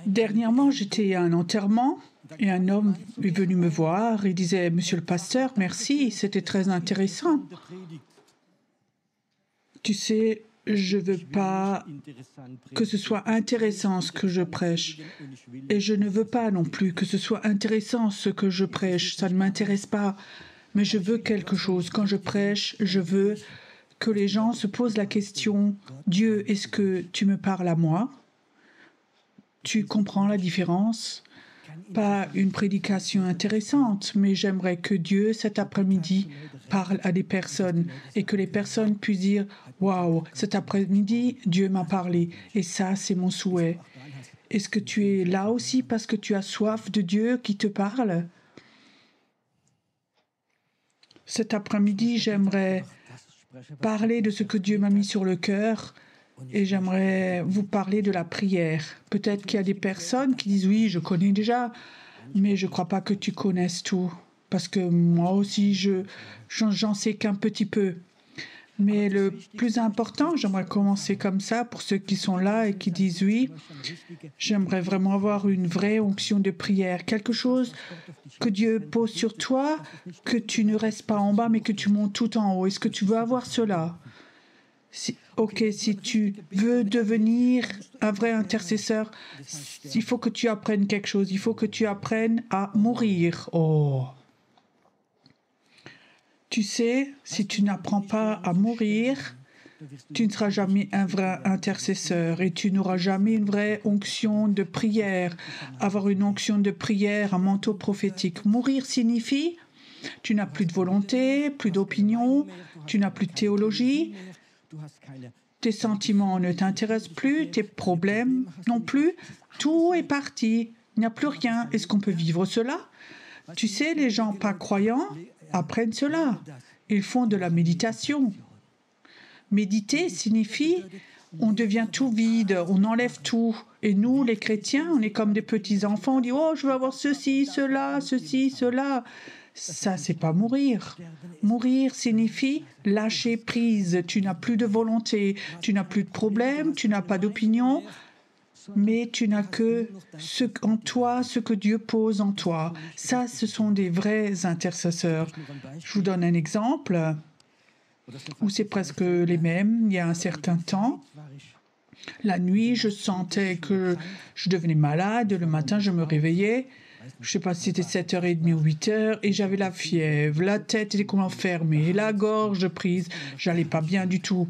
Dernièrement, j'étais à un enterrement et un homme est venu me voir et disait « Monsieur le pasteur, merci, c'était très intéressant. Tu sais, je ne veux pas que ce soit intéressant ce que je prêche et je ne veux pas non plus que ce soit intéressant ce que je prêche. Ça ne m'intéresse pas, mais je veux quelque chose. Quand je prêche, je veux que les gens se posent la question « Dieu, est-ce que tu me parles à moi ?» Tu comprends la différence? Pas une prédication intéressante, mais j'aimerais que Dieu, cet après-midi, parle à des personnes et que les personnes puissent dire « Waouh, cet après-midi, Dieu m'a parlé et ça, c'est mon souhait. » Est-ce que tu es là aussi parce que tu as soif de Dieu qui te parle? Cet après-midi, j'aimerais parler de ce que Dieu m'a mis sur le cœur. Et j'aimerais vous parler de la prière. Peut-être qu'il y a des personnes qui disent « Oui, je connais déjà, mais je ne crois pas que tu connaisses tout. » Parce que moi aussi, j'en sais qu'un petit peu. Mais le plus important, j'aimerais commencer comme ça pour ceux qui sont là et qui disent « Oui, j'aimerais vraiment avoir une vraie onction de prière. Quelque chose que Dieu pose sur toi, que tu ne restes pas en bas, mais que tu montes tout en haut. Est-ce que tu veux avoir cela ? » Si tu veux devenir un vrai intercesseur, il faut que tu apprennes quelque chose. Il faut que tu apprennes à mourir. Oh. Tu sais, si tu n'apprends pas à mourir, tu ne seras jamais un vrai intercesseur et tu n'auras jamais une vraie onction de prière. Avoir une onction de prière, un manteau prophétique. Mourir signifie tu n'as plus de volonté, plus d'opinion, tu n'as plus de théologie. Tes sentiments ne t'intéressent plus, tes problèmes non plus. Tout est parti. Il n'y a plus rien. Est-ce qu'on peut vivre cela? Tu sais, les gens pas croyants apprennent cela. Ils font de la méditation. Méditer signifie on devient tout vide, on enlève tout. Et nous, les chrétiens, on est comme des petits-enfants. On dit « Oh, je veux avoir ceci, cela, ceci, cela. » Ça, c'est pas mourir. Mourir signifie lâcher prise. Tu n'as plus de volonté, tu n'as plus de problème, tu n'as pas d'opinion, mais tu n'as que en toi, ce que Dieu pose en toi. Ça, ce sont des vrais intercesseurs. Je vous donne un exemple où c'est presque les mêmes. Il y a un certain temps, la nuit, je sentais que je devenais malade. Le matin, je me réveillais. Je ne sais pas si c'était 7h30 ou 8h, et j'avais la fièvre, la tête était complètement fermée, la gorge prise, j'allais pas bien du tout.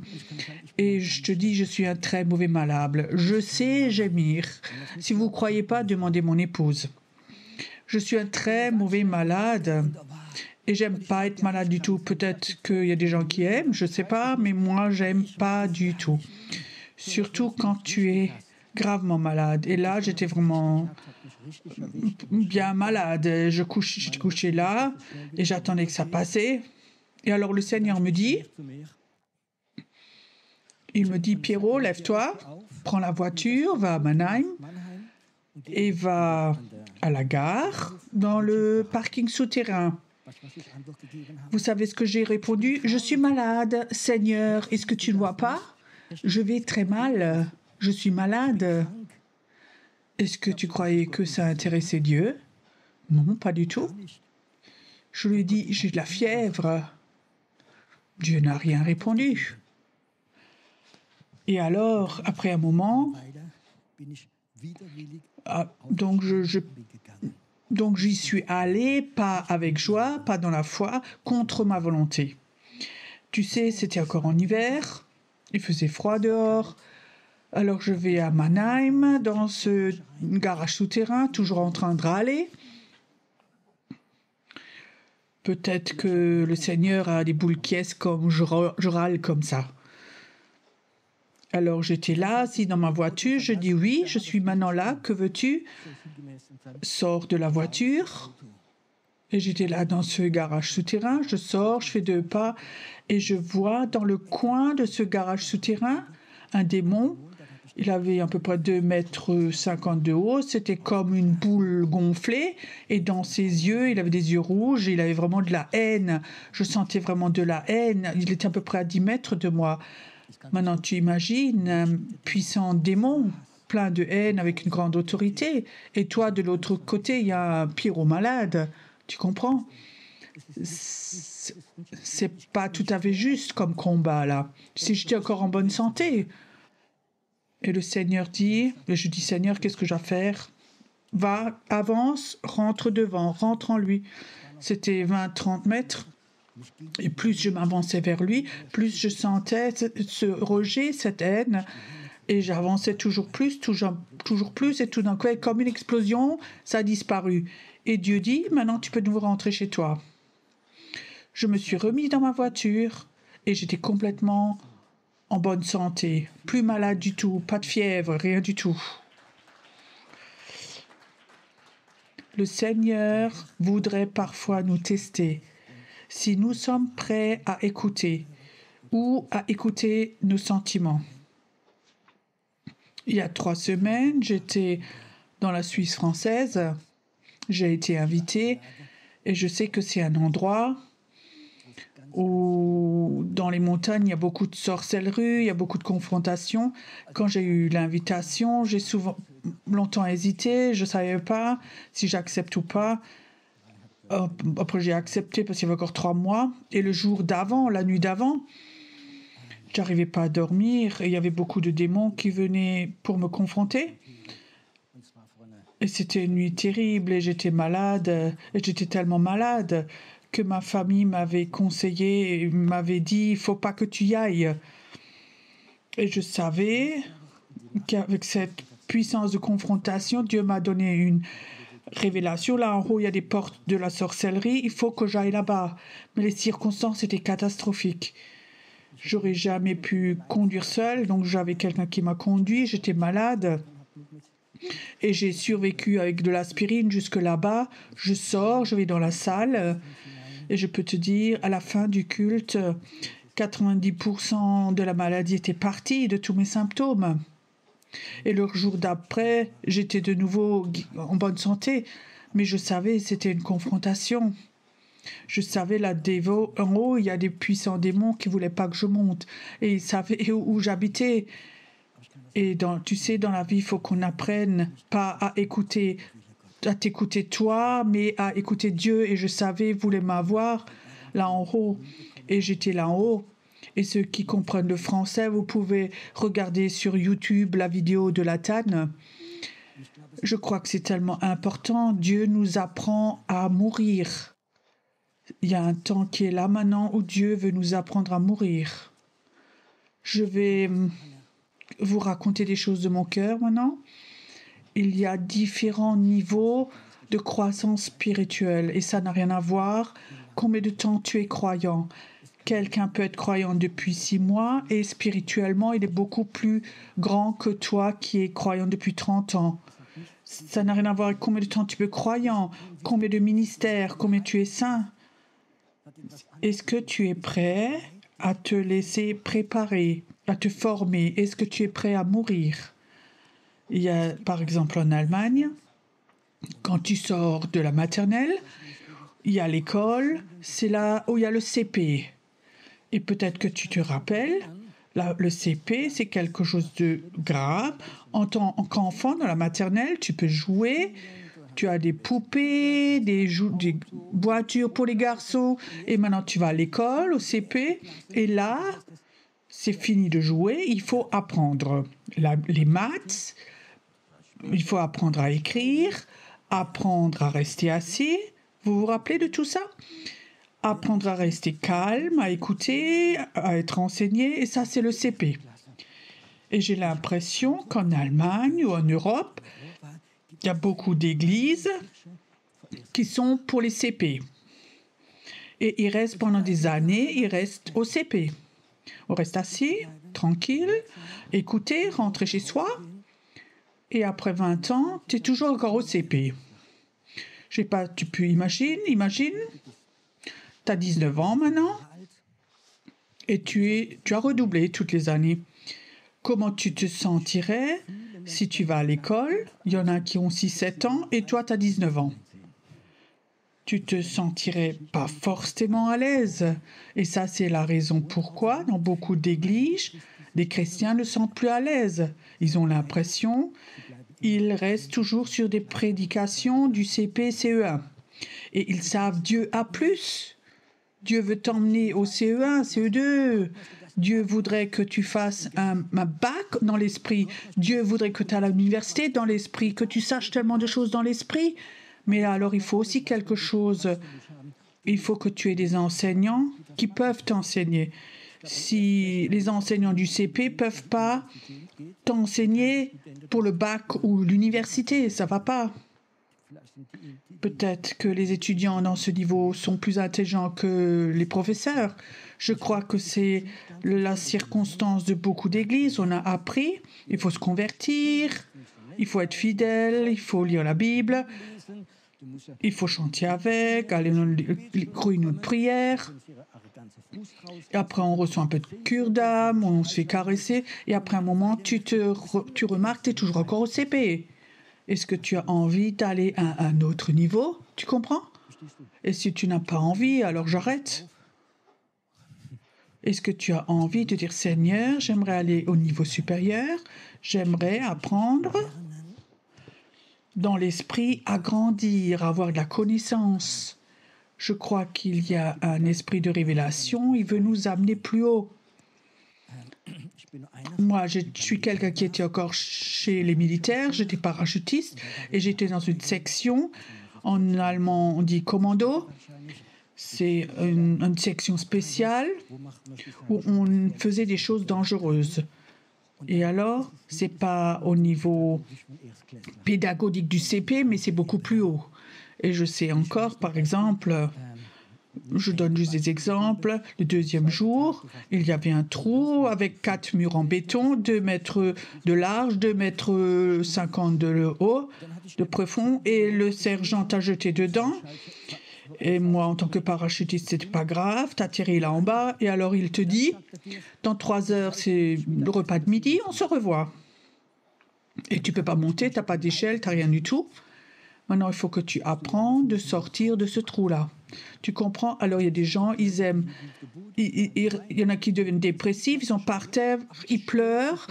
Et je te dis, je suis un très mauvais malade. Je sais gémir. Si vous ne croyez pas, demandez mon épouse. Je suis un très mauvais malade et j'aime pas être malade du tout. Peut-être qu'il y a des gens qui aiment, je ne sais pas, mais moi, j'aime pas du tout. Surtout quand tu es gravement malade. Et là, j'étais vraiment bien malade. J'étais couché là et j'attendais que ça passait. Et alors le Seigneur me dit, Pierrot, lève-toi, prends la voiture, va à Mannheim et va à la gare dans le parking souterrain. Vous savez ce que j'ai répondu? Je suis malade, Seigneur, est-ce que tu ne vois pas? Je vais très mal, je suis malade. Est-ce que tu croyais que ça intéressait Dieu? Non, pas du tout. Je lui ai dit, j'ai de la fièvre. Dieu n'a rien répondu. Et alors, après un moment, donc j'y suis allé, pas avec joie, pas dans la foi, contre ma volonté. Tu sais, c'était encore en hiver, il faisait froid dehors. Alors je vais à Mannheim, dans ce garage souterrain, toujours en train de râler. Peut-être que le Seigneur a des boules qui est comme je râle comme ça. Alors j'étais là, assis dans ma voiture, je dis oui, je suis maintenant là, que veux-tu? sors de la voiture. Et j'étais là dans ce garage souterrain. Je sors, je fais 2 pas et je vois dans le coin de ce garage souterrain un démon. Il avait à peu près 2,50 m de haut. C'était comme une boule gonflée. Et dans ses yeux, il avait des yeux rouges. Il avait vraiment de la haine. Je sentais vraiment de la haine. Il était à peu près à 10 mètres de moi. Maintenant, tu imagines un puissant démon, plein de haine, avec une grande autorité. Et toi, de l'autre côté, il y a un pyromalade. Tu comprends? C'est pas tout à fait juste comme combat, là. Si j'étais encore en bonne santé. Et le Seigneur dit, et je dis, Seigneur, qu'est-ce que j'ai à faire? Va, avance, rentre devant, rentre en lui. C'était 20-30 mètres. Et plus je m'avançais vers lui, plus je sentais ce rejet, cette haine. Et j'avançais toujours plus, toujours plus. Et tout d'un coup, comme une explosion, ça a disparu. Et Dieu dit, maintenant tu peux de nouveau rentrer chez toi. Je me suis remis dans ma voiture et j'étais complètement en bonne santé. Plus malade du tout, pas de fièvre, rien du tout. Le Seigneur voudrait parfois nous tester. Si nous sommes prêts à écouter ou à écouter nos sentiments. Il y a 3 semaines, j'étais dans la Suisse française. J'ai été invitée et je sais que c'est un endroit où dans les montagnes, il y a beaucoup de sorcellerie, il y a beaucoup de confrontations. Quand j'ai eu l'invitation, j'ai longtemps hésité, je ne savais pas si j'accepte ou pas. Après, j'ai accepté parce qu'il y avait encore 3 mois. Et le jour d'avant, la nuit d'avant, j'arrivais pas à dormir et il y avait beaucoup de démons qui venaient pour me confronter. Et c'était une nuit terrible et j'étais malade. Et j'étais tellement malade que ma famille m'avait conseillé et m'avait dit « il faut pas que tu y ailles ». Et je savais qu'avec cette puissance de confrontation, Dieu m'a donné une révélation. Là, en haut, il y a des portes de la sorcellerie. Il faut que j'aille là-bas. Mais les circonstances étaient catastrophiques. J'aurais jamais pu conduire seule, donc j'avais quelqu'un qui m'a conduit. J'étais malade. Et j'ai survécu avec de l'aspirine jusque là-bas. Je sors, je vais dans la salle. Et je peux te dire, à la fin du culte, 90% de la maladie était partie, de tous mes symptômes. Et le jour d'après, j'étais de nouveau en bonne santé. Mais je savais, c'était une confrontation. Je savais, là, en haut, il y a des puissants démons qui ne voulaient pas que je monte. Et ils savaient où j'habitais. Et tu sais, dans la vie, il faut qu'on apprenne pas à t'écouter toi, mais à écouter Dieu. Et je savais, il voulait m'avoir là en haut. Et j'étais là en haut. Et ceux qui comprennent le français, vous pouvez regarder sur YouTube la vidéo de la Tanne. Je crois que c'est tellement important. Dieu nous apprend à mourir. Il y a un temps qui est là maintenant où Dieu veut nous apprendre à mourir. Je vais vous raconter des choses de mon cœur maintenant. Il y a différents niveaux de croissance spirituelle et ça n'a rien à voir combien de temps tu es croyant. Quelqu'un peut être croyant depuis 6 mois et spirituellement, il est beaucoup plus grand que toi qui es croyant depuis 30 ans. Ça n'a rien à voir avec combien de temps tu peux être croyant, combien de ministères, combien tu es saint. Est-ce que tu es prêt à te laisser préparer, à te former? Est-ce que tu es prêt à mourir? Il y a, par exemple, en Allemagne, quand tu sors de la maternelle, il y a l'école, c'est là où il y a le CP. Et peut-être que tu te rappelles, le CP, c'est quelque chose de grave. En tant qu'enfant, dans la maternelle, tu peux jouer. Tu as des poupées, des voitures pour les garçons. Et maintenant, tu vas à l'école, au CP. Et là, c'est fini de jouer. Il faut apprendre les maths. Il faut apprendre à écrire, apprendre à rester assis. Vous vous rappelez de tout ça? Apprendre à rester calme, à écouter, à être enseigné. Et ça, c'est le CP. Et j'ai l'impression qu'en Allemagne ou en Europe, il y a beaucoup d'églises qui sont pour les CP. Et ils restent pendant des années, ils restent au CP. On reste assis, tranquille, écouter, rentrer chez soi. Et après 20 ans, tu es toujours encore au CP. Je sais pas, tu peux imaginer, tu as 19 ans maintenant et tu as redoublé toutes les années. Comment tu te sentirais si tu vas à l'école? Il y en a qui ont 6-7 ans et toi, tu as 19 ans. Tu te sentirais pas forcément à l'aise. Et ça, c'est la raison pourquoi, dans beaucoup d'églises, les chrétiens ne se sentent plus à l'aise. Ils ont l'impression qu'ils restent toujours sur des prédications du CP, CE1. Et ils savent Dieu a plus. Dieu veut t'emmener au CE1, CE2. Dieu voudrait que tu fasses un bac dans l'esprit. Dieu voudrait que tu ailles à l'université dans l'esprit, que tu saches tellement de choses dans l'esprit. Mais alors, il faut aussi quelque chose. Il faut que tu aies des enseignants qui peuvent t'enseigner. Si les enseignants du CP ne peuvent pas t'enseigner pour le bac ou l'université, ça ne va pas. Peut-être que les étudiants dans ce niveau sont plus intelligents que les professeurs. Je crois que c'est la circonstance de beaucoup d'églises. On a appris, il faut se convertir, il faut être fidèle, il faut lire la Bible. Il faut chanter avec, aller dans les réunions de prière. Et après, on reçoit un peu de cure d'âme, on se fait caresser. Et après un moment, tu remarques que tu es toujours encore au CP. Est-ce que tu as envie d'aller à un autre niveau? Tu comprends? Et si tu n'as pas envie, alors j'arrête. Est-ce que tu as envie de dire, Seigneur, j'aimerais aller au niveau supérieur, j'aimerais apprendre dans l'esprit à grandir, à avoir de la connaissance. Je crois qu'il y a un esprit de révélation, il veut nous amener plus haut. Moi, je suis quelqu'un qui était encore chez les militaires, j'étais parachutiste et j'étais dans une section, en allemand on dit commando, c'est une section spéciale où on faisait des choses dangereuses. Et alors, ce n'est pas au niveau pédagogique du CP, mais c'est beaucoup plus haut. Et je sais encore, par exemple, je donne juste des exemples, le deuxième jour, il y avait un trou avec 4 murs en béton, 2 mètres de large, 2 mètres 50 de haut, de profond, et le sergent t'a jeté dedans. Et moi, en tant que parachutiste, c'était pas grave, t'atterris là en bas, et alors il te dit, dans 3 heures, c'est le repas de midi, on se revoit. Et tu peux pas monter, t'as pas d'échelle, t'as rien du tout. Maintenant, il faut que tu apprennes de sortir de ce trou-là. Tu comprends? Alors, il y a des gens, ils aiment... Il y en a qui deviennent dépressifs, ils sont par terre, ils pleurent,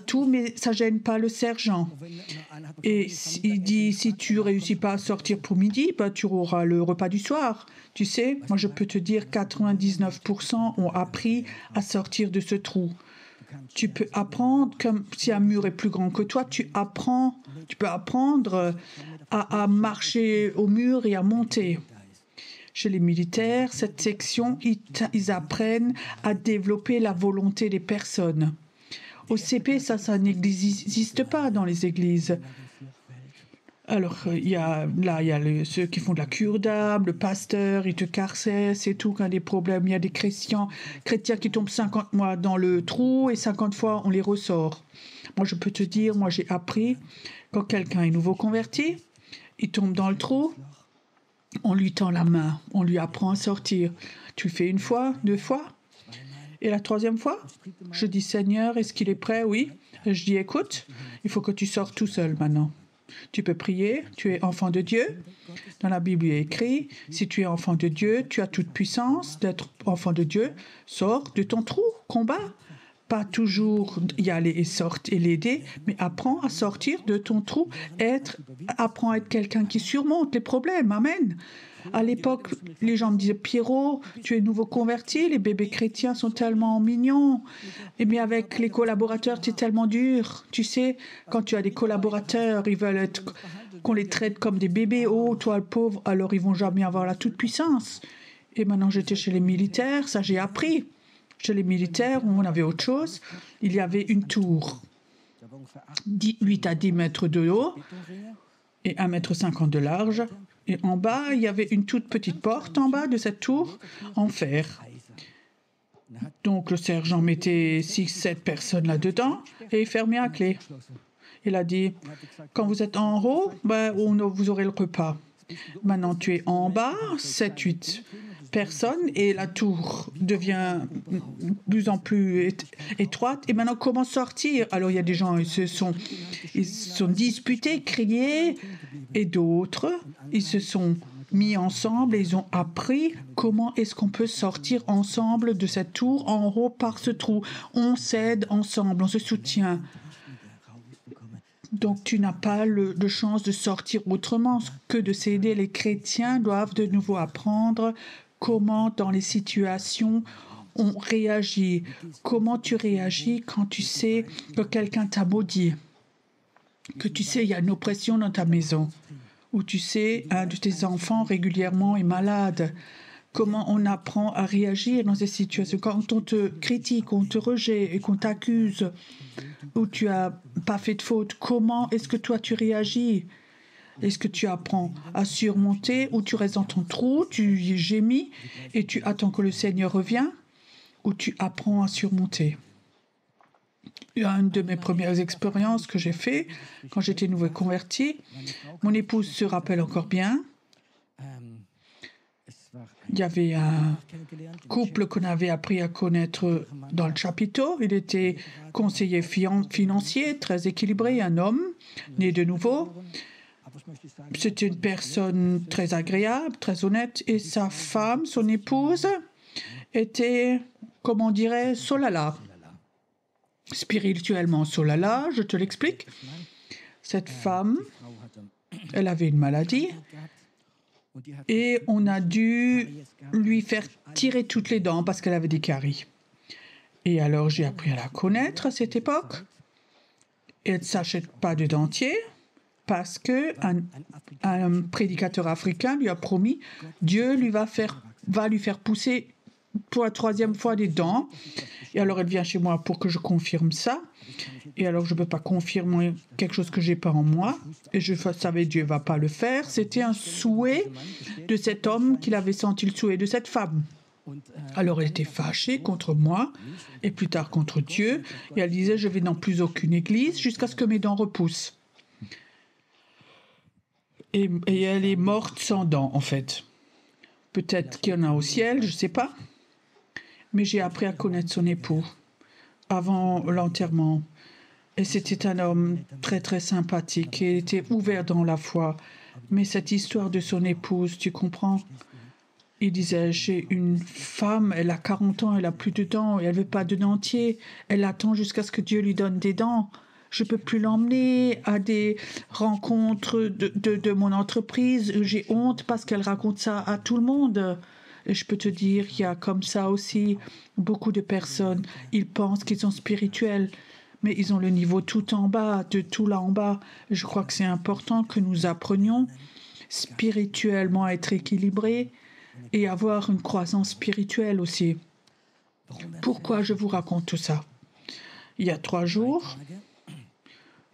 tout, mais ça ne gêne pas le sergent. Et il dit, si tu ne réussis pas à sortir pour midi, bah, tu auras le repas du soir. Tu sais, moi, je peux te dire 99% ont appris à sortir de ce trou. Tu peux apprendre, comme si un mur est plus grand que toi, tu peux apprendre à marcher au mur et à monter. Chez les militaires, cette section, ils apprennent à développer la volonté des personnes. Au CP, ça n'existe pas dans les églises. Alors, il y a ceux qui font de la cure d'âme, le pasteur, il te caressait, c'est tout, quand il y a des problèmes. Il y a des chrétiens qui tombent 50 mois dans le trou et 50 fois, on les ressort. Moi, je peux te dire, moi, j'ai appris, quand quelqu'un est nouveau converti, il tombe dans le trou, on lui tend la main, on lui apprend à sortir. Tu le fais 1 fois, 2 fois. Et la 3e fois, je dis, Seigneur, est-ce qu'il est prêt? Oui. Et je dis, écoute, il faut que tu sortes tout seul maintenant. Tu peux prier, tu es enfant de Dieu. Dans la Bible, il est écrit, si tu es enfant de Dieu, tu as toute puissance d'être enfant de Dieu. Sors de ton trou, combat. Pas toujours y aller et sortir et l'aider, mais apprends à sortir de ton trou, apprends à être quelqu'un qui surmonte les problèmes. Amen. À l'époque, les gens me disaient, Pierrot, tu es nouveau converti, les bébés chrétiens sont tellement mignons. Et bien avec les collaborateurs, tu es tellement dur. Tu sais, quand tu as des collaborateurs, ils veulent qu'on les traite comme des bébés. Oh, toi le pauvre, alors ils vont jamais avoir la toute-puissance. Et maintenant, j'étais chez les militaires, ça j'ai appris. Chez les militaires, on avait autre chose. Il y avait une tour, 8 à 10 mètres de haut et 1,50 m de large. Et en bas, il y avait une toute petite porte en bas de cette tour en fer. Donc le sergent mettait 6-7 personnes là-dedans et il fermait à clé. Il a dit, quand vous êtes en haut, vous aurez le repas. Maintenant, tu es en bas, 7, 8 personnes, et la tour devient de plus en plus étroite. Et maintenant, comment sortir? Alors, il y a des gens, ils sont disputés, criés, et d'autres, ils se sont mis ensemble et ils ont appris comment est-ce qu'on peut sortir ensemble de cette tour en haut par ce trou. On s'aide ensemble, on se soutient. Donc, tu n'as pas de chance de sortir autrement que de s'aider. Les chrétiens doivent de nouveau apprendre comment, dans les situations, on réagit. Comment tu réagis quand tu sais que quelqu'un t'a maudit, que tu sais il y a une oppression dans ta maison, ou tu sais un de tes enfants régulièrement est malade. Comment on apprend à réagir dans ces situations? Quand on te critique, on te rejette et qu'on t'accuse, ou tu n'as pas fait de faute, comment est-ce que toi tu réagis? Est-ce que tu apprends à surmonter, ou tu restes dans ton trou, tu gémis et tu attends que le Seigneur revienne, ou tu apprends à surmonter? Une de mes premières expériences que j'ai fait quand j'étais nouveau converti, mon épouse se rappelle encore bien. Il y avait un couple qu'on avait appris à connaître dans le chapiteau. Il était conseiller financier, très équilibré, un homme, né de nouveau. C'était une personne très agréable, très honnête. Et sa femme, son épouse, était, comment on dirait, solala. Spirituellement solala, je te l'explique. Cette femme, elle avait une maladie. Et on a dû lui faire tirer toutes les dents parce qu'elle avait des caries. Et alors, j'ai appris à la connaître à cette époque. Elle ne s'achète pas de dentier parce qu'un prédicateur africain lui a promis Dieu va lui faire pousser pour la 3e fois des dents. Et alors, elle vient chez moi pour que je confirme ça. Et alors, je ne peux pas confirmer quelque chose que je n'ai pas en moi. Et je savais que Dieu ne va pas le faire. C'était un souhait de cet homme qu'il avait senti le souhait de cette femme. Alors, elle était fâchée contre moi et plus tard contre Dieu. Et elle disait, je vais dans plus aucune église jusqu'à ce que mes dents repoussent. Et elle est morte sans dents, en fait. Peut-être qu'il y en a au ciel, je ne sais pas. Mais j'ai appris à connaître son époux avant l'enterrement. Et c'était un homme très, très sympathique. Il était ouvert dans la foi. Mais cette histoire de son épouse, tu comprends? Il disait, j'ai une femme, elle a 40 ans, elle a plus de dents, et elle ne veut pas de dentier. Elle attend jusqu'à ce que Dieu lui donne des dents. Je ne peux plus l'emmener à des rencontres de mon entreprise. J'ai honte parce qu'elle raconte ça à tout le monde. Et je peux te dire, il y a comme ça aussi beaucoup de personnes. Ils pensent qu'ils sont spirituels, mais ils ont le niveau tout en bas, de tout là en bas. Je crois que c'est important que nous apprenions spirituellement à être équilibrés et avoir une croissance spirituelle aussi. Pourquoi je vous raconte tout ça? Il y a 3 jours,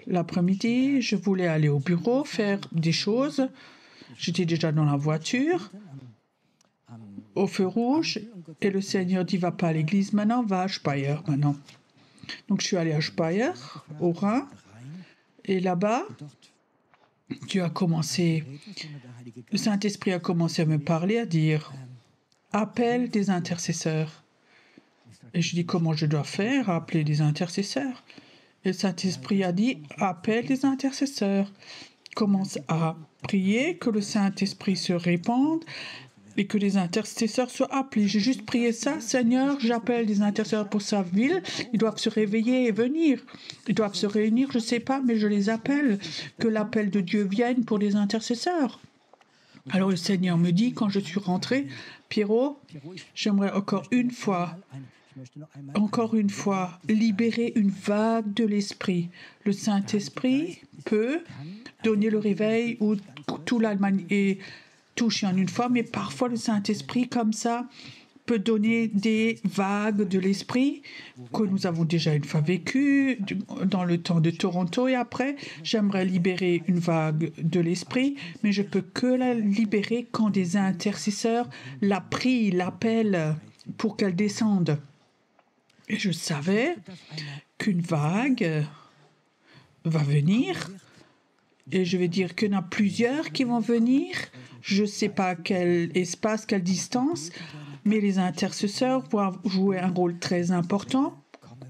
l'après-midi, je voulais aller au bureau, faire des choses. J'étais déjà dans la voiture, au feu rouge, et le Seigneur dit, va pas à l'église maintenant, va à Speyer maintenant. Donc je suis allée à Speyer, au Rhin, et là-bas, Dieu a commencé, le Saint-Esprit a commencé à me parler, à dire, appelle des intercesseurs. Et je dis, comment je dois faire, appeler des intercesseurs? Et le Saint-Esprit a dit, appelle des intercesseurs. Commence à prier, que le Saint-Esprit se répande et que les intercesseurs soient appelés. J'ai juste prié ça, Seigneur, j'appelle des intercesseurs pour sa ville. Ils doivent se réveiller et venir. Ils doivent se réunir, je ne sais pas, mais je les appelle. Que l'appel de Dieu vienne pour les intercesseurs. Alors le Seigneur me dit, quand je suis rentrée, Pierrot, j'aimerais encore une fois, libérer une vague de l'Esprit. Le Saint-Esprit peut donner le réveil où toute l'Allemagne est touchée en une fois, mais parfois le Saint-Esprit, comme ça, peut donner des vagues de l'Esprit que nous avons déjà une fois vécues dans le temps de Toronto. Et après, j'aimerais libérer une vague de l'Esprit, mais je peux que la libérer quand des intercesseurs la prient, l'appellent pour qu'elle descende. Et je savais qu'une vague va venir, et je vais dire qu'il y en a plusieurs qui vont venir, Je ne sais pas quel espace, quelle distance, mais les intercesseurs vont jouer un rôle très important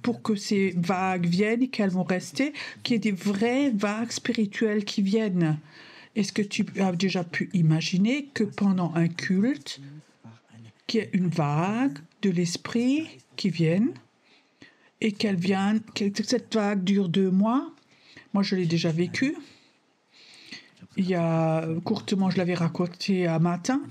pour que ces vagues viennent et qu'elles vont rester, qu'il y ait des vraies vagues spirituelles qui viennent. Est-ce que tu as déjà pu imaginer que pendant un culte, qu'il y ait une vague de l'esprit qui vienne et que cette vague dure 2 mois? Moi, je l'ai déjà vécu. Courtement, je l'avais raconté un matin.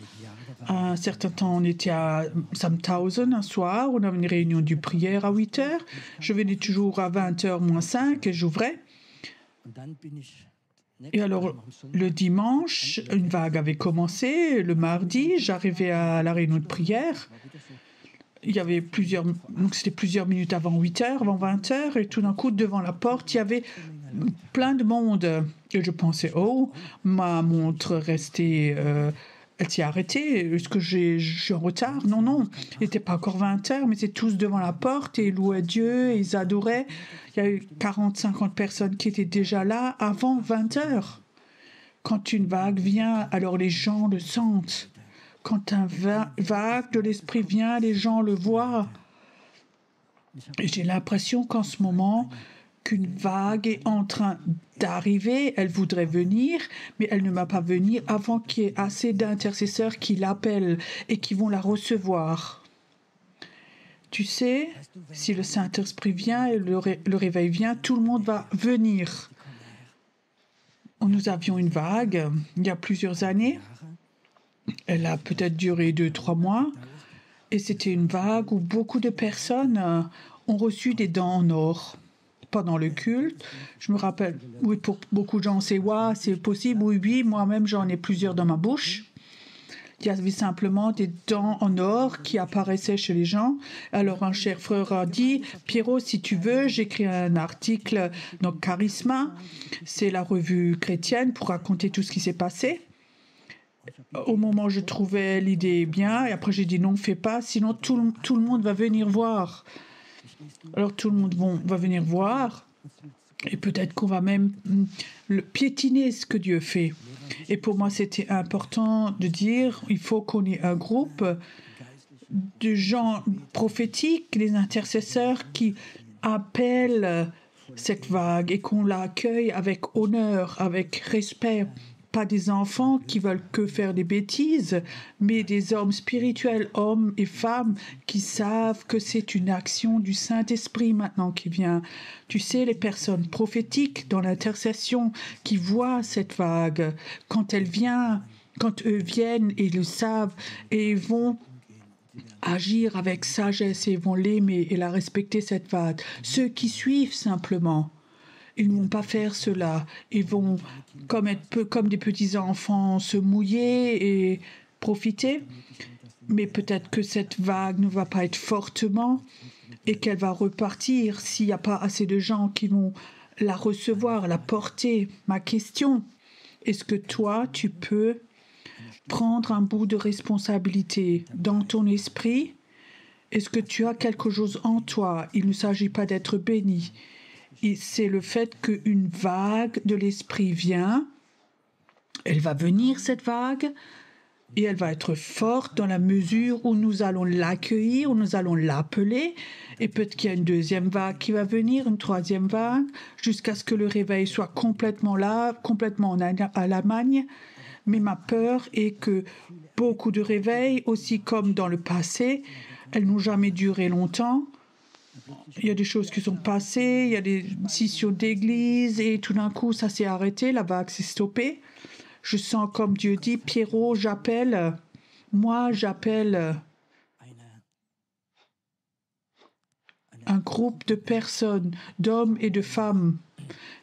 Un certain temps, on était à Samthausen un soir, on avait une réunion du prière à 8 heures. Je venais toujours à 20h moins 5 et j'ouvrais. Et alors, le dimanche, une vague avait commencé. Le mardi, j'arrivais à la réunion de prière. Il y avait c'était plusieurs minutes avant 8 heures, avant 20 heures, et tout d'un coup, devant la porte, il y avait plein de monde. Et je pensais, oh, ma montre restait... elle s'est arrêtée. Est-ce que je suis en retard? Non. Il n'était pas encore 20 heures, mais c'est tous devant la porte et ils louaient Dieu, et ils adoraient. Il y a eu 40-50 personnes qui étaient déjà là avant 20 heures. Quand une vague vient, alors les gens le sentent. Quand un vague de l'esprit vient, les gens le voient. Et j'ai l'impression qu'en ce moment, qu'une vague est en train d'arriver, elle voudrait venir, mais elle ne va pas venir avant qu'il y ait assez d'intercesseurs qui l'appellent et qui vont la recevoir. Tu sais, si le Saint-Esprit vient et le réveil vient, tout le monde va venir. Nous avions une vague il y a plusieurs années. Elle a peut-être duré 2-3 mois. Et c'était une vague où beaucoup de personnes ont reçu des dents en or pendant le culte. Je me rappelle, oui, pour beaucoup de gens, c'est possible. Oui, moi-même, j'en ai plusieurs dans ma bouche. Il y avait simplement des dents en or qui apparaissaient chez les gens. Alors, un cher frère a dit, Pierrot, si tu veux, j'écris un article dans Charisma. C'est la revue chrétienne pour raconter tout ce qui s'est passé. Au moment où je trouvais l'idée bien, et après j'ai dit non, fais pas, sinon tout le monde va venir voir. Alors tout le monde va venir voir, et peut-être qu'on va même piétiner ce que Dieu fait. Et pour moi, c'était important de dire, il faut qu'on ait un groupe de gens prophétiques, les intercesseurs qui appellent cette vague et qu'on l'accueille avec honneur, avec respect. Pas des enfants qui veulent que faire des bêtises, mais des hommes spirituels, hommes et femmes qui savent que c'est une action du Saint-Esprit maintenant qui vient. Tu sais, les personnes prophétiques dans l'intercession qui voient cette vague, quand elle vient, quand eux viennent et le savent et vont agir avec sagesse et vont l'aimer et la respecter, cette vague. Ceux qui suivent simplement, ils ne vont pas faire cela. Ils vont comme des petits-enfants se mouiller et profiter. Mais peut-être que cette vague ne va pas être fortement et qu'elle va repartir s'il n'y a pas assez de gens qui vont la recevoir, la porter. Ma question, est-ce que toi, tu peux prendre un bout de responsabilité dans ton esprit? Est-ce que tu as quelque chose en toi? Il ne s'agit pas d'être béni. Et c'est le fait qu'une vague de l'esprit vient, elle va venir cette vague, et elle va être forte dans la mesure où nous allons l'accueillir, où nous allons l'appeler, et peut-être qu'il y a une deuxième vague qui va venir, une troisième vague, jusqu'à ce que le réveil soit complètement là, complètement à l'Allemagne. Mais ma peur est que beaucoup de réveils, aussi comme dans le passé, elles n'ont jamais duré longtemps. Il y a des choses qui sont passées, il y a des scissions d'église et tout d'un coup, ça s'est arrêté, la vague s'est stoppée. Je sens comme Dieu dit, Pierrot, j'appelle un groupe de personnes, d'hommes et de femmes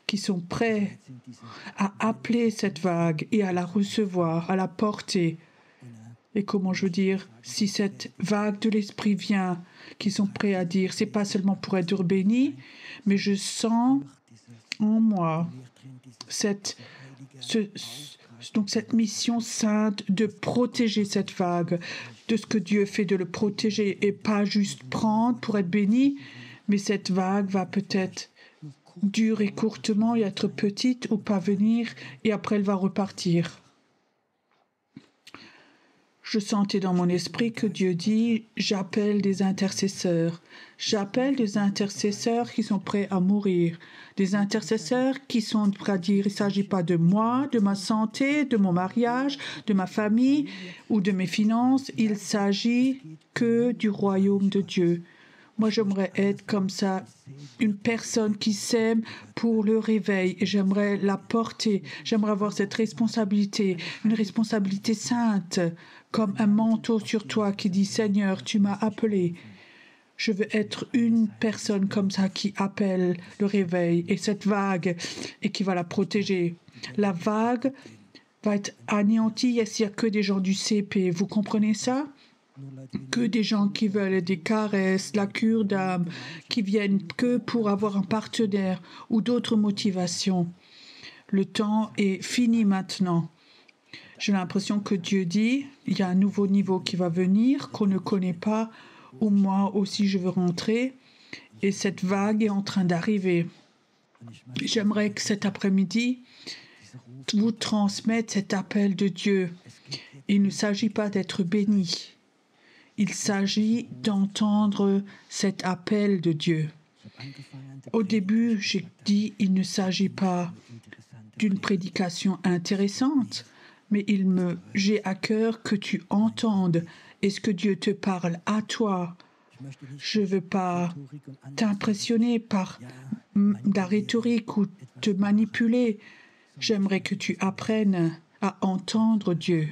qui sont prêts à appeler cette vague et à la recevoir, à la porter. Et comment je veux dire, si cette vague de l'esprit vient, qui sont prêts à dire, c'est pas seulement pour être béni, mais je sens en moi cette mission sainte de protéger cette vague, de ce que Dieu fait, de le protéger et pas juste prendre pour être béni, mais cette vague va peut-être durer courtement et être petite ou pas venir et après elle va repartir. Je sentais dans mon esprit que Dieu dit, j'appelle des intercesseurs. J'appelle des intercesseurs qui sont prêts à mourir. Des intercesseurs qui sont prêts à dire, il ne s'agit pas de moi, de ma santé, de mon mariage, de ma famille ou de mes finances. Il s'agit que du royaume de Dieu. Moi, j'aimerais être comme ça, une personne qui s'aime pour le réveil et j'aimerais la porter. J'aimerais avoir cette responsabilité, une responsabilité sainte, comme un manteau sur toi qui dit « Seigneur, tu m'as appelé ». Je veux être une personne comme ça qui appelle le réveil et cette vague et qui va la protéger. La vague va être anéantie s'il n'y a que des gens du CP. Vous comprenez ça? Que des gens qui veulent des caresses, la cure d'âme, qui viennent que pour avoir un partenaire ou d'autres motivations. Le temps est fini maintenant. J'ai l'impression que Dieu dit, il y a un nouveau niveau qui va venir, qu'on ne connaît pas, où moi aussi je veux rentrer, et cette vague est en train d'arriver. J'aimerais que cet après-midi, vous transmettre cet appel de Dieu. Il ne s'agit pas d'être béni. Il s'agit d'entendre cet appel de Dieu. Au début, j'ai dit il ne s'agit pas d'une prédication intéressante, mais j'ai à cœur que tu entendes. Est-ce que Dieu te parle à toi? Je ne veux pas t'impressionner par la rhétorique ou te manipuler. J'aimerais que tu apprennes à entendre Dieu.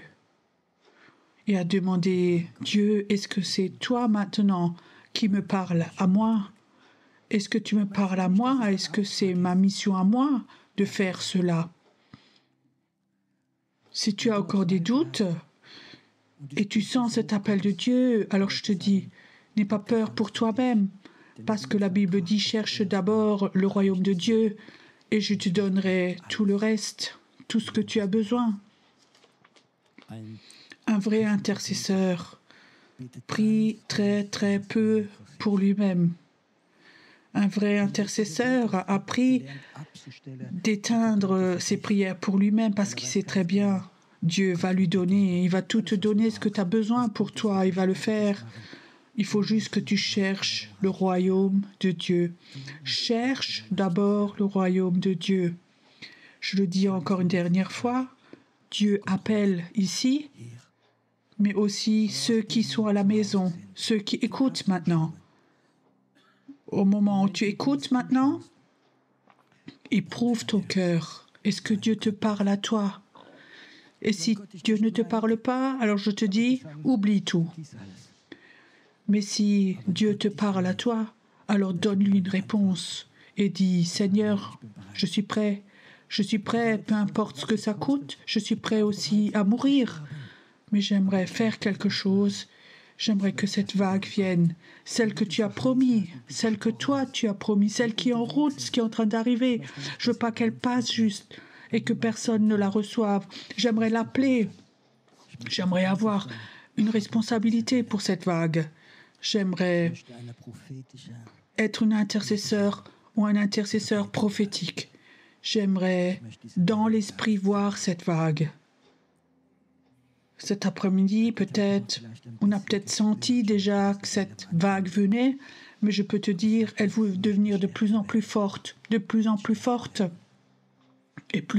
Et à demander, Dieu, est-ce que c'est toi maintenant qui me parles à moi? Est-ce que tu me parles à moi? Est-ce que c'est ma mission à moi de faire cela? Si tu as encore des doutes et tu sens cet appel de Dieu, alors je te dis, n'aie pas peur pour toi-même, parce que la Bible dit, cherche d'abord le royaume de Dieu et je te donnerai tout le reste, tout ce que tu as besoin. Un vrai intercesseur prie très très peu pour lui-même. Un vrai intercesseur a appris d'éteindre ses prières pour lui-même parce qu'il sait très bien Dieu va lui donner, il va tout te donner ce que tu as besoin pour toi, il va le faire. Il faut juste que tu cherches le royaume de Dieu. Cherche d'abord le royaume de Dieu. Je le dis encore une dernière fois, Dieu appelle ici, mais aussi ceux qui sont à la maison, ceux qui écoutent maintenant. Au moment où tu écoutes maintenant, éprouve ton cœur. Est-ce que Dieu te parle à toi? Et si Dieu ne te parle pas, alors je te dis, oublie tout. Mais si Dieu te parle à toi, alors donne-lui une réponse et dis, Seigneur, je suis prêt, peu importe ce que ça coûte, je suis prêt aussi à mourir. Mais j'aimerais faire quelque chose, j'aimerais que cette vague vienne, celle que tu as promis, celle que toi tu as promis, celle qui est en route, ce qui est en train d'arriver. Je veux pas qu'elle passe juste et que personne ne la reçoive. J'aimerais l'appeler, j'aimerais avoir une responsabilité pour cette vague. J'aimerais être un intercesseur ou un intercesseur prophétique. J'aimerais, dans l'esprit, voir cette vague. Cet après-midi, peut-être, on a peut-être senti déjà que cette vague venait, mais je peux te dire, elle va devenir de plus en plus forte et plus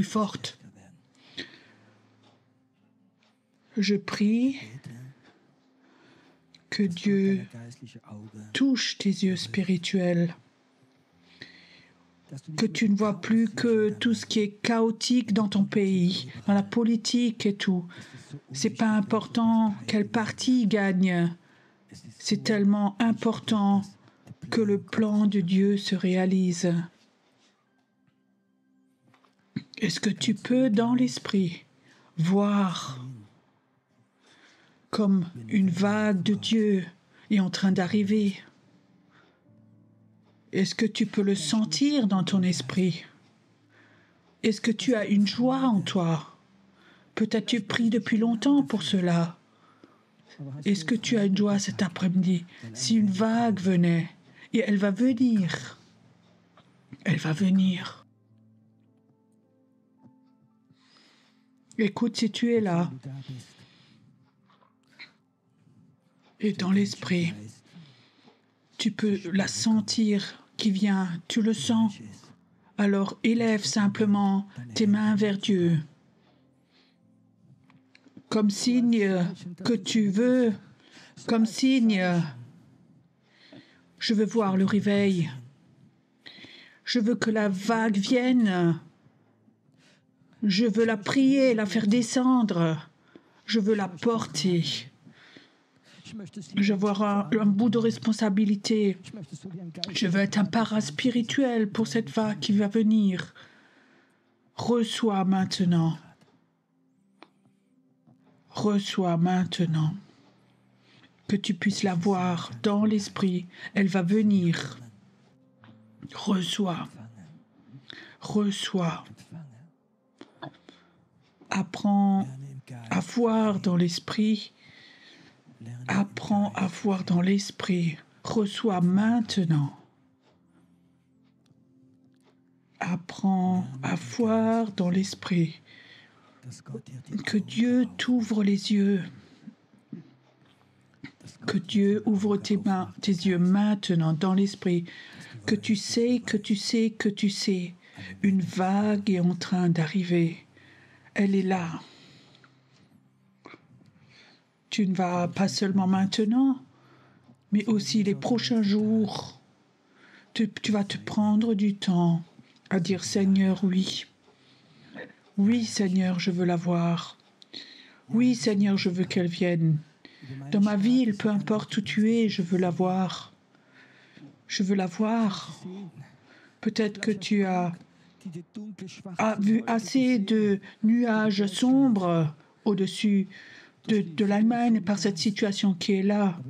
forte. Je prie que Dieu touche tes yeux spirituels, que tu ne vois plus que tout ce qui est chaotique dans ton pays, dans la politique et tout. C'est pas important quel parti gagne. C'est tellement important que le plan de Dieu se réalise. Est-ce que tu peux, dans l'esprit, voir comme une vague de Dieu est en train d'arriver? Est-ce que tu peux le sentir dans ton esprit? Est-ce que tu as une joie en toi? Peut-être tu pries depuis longtemps pour cela. Est-ce que tu as une joie cet après-midi? Si une vague venait, et elle va venir. Elle va venir. Écoute, si tu es là, Et dans l'esprit, tu peux la sentir qui vient, tu le sens. Alors élève simplement tes mains vers Dieu, comme signe que tu veux, comme signe, je veux voir le réveil. Je veux que la vague vienne. Je veux la prier, la faire descendre. Je veux la porter. Je veux avoir un bout de responsabilité. Je veux être un paraspirituel pour cette vague qui va venir. Reçois maintenant. Reçois maintenant. Que tu puisses la voir dans l'esprit. Elle va venir. Reçois. Reçois. Apprends à voir dans l'esprit. Apprends à voir dans l'esprit. Reçois maintenant. Apprends à voir dans l'esprit. Que Dieu t'ouvre les yeux. Que Dieu ouvre tes yeux maintenant dans l'esprit. Que tu sais, que tu sais, que tu sais. Une vague est en train d'arriver. Elle est là. Tu ne vas pas seulement maintenant, mais aussi les prochains jours. Tu vas te prendre du temps à dire Seigneur, oui. Oui, Seigneur, je veux la voir. Oui, Seigneur, je veux qu'elle vienne. Dans ma ville, peu importe où tu es, je veux la voir. Je veux la voir. Peut-être que tu as vu assez de nuages sombres au-dessus de l'Allemagne par cette situation qui est là.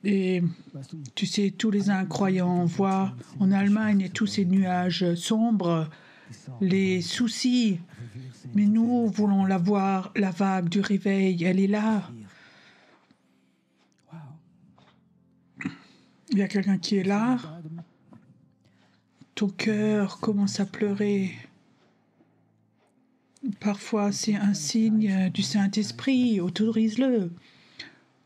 Et tu sais, tous les incroyants voient en Allemagne tous ces nuages sombres, les soucis. Mais nous voulons la voir, la vague du réveil, elle est là. Il y a quelqu'un qui est là. Ton cœur commence à pleurer. Parfois, c'est un signe du Saint-Esprit. Autorise-le.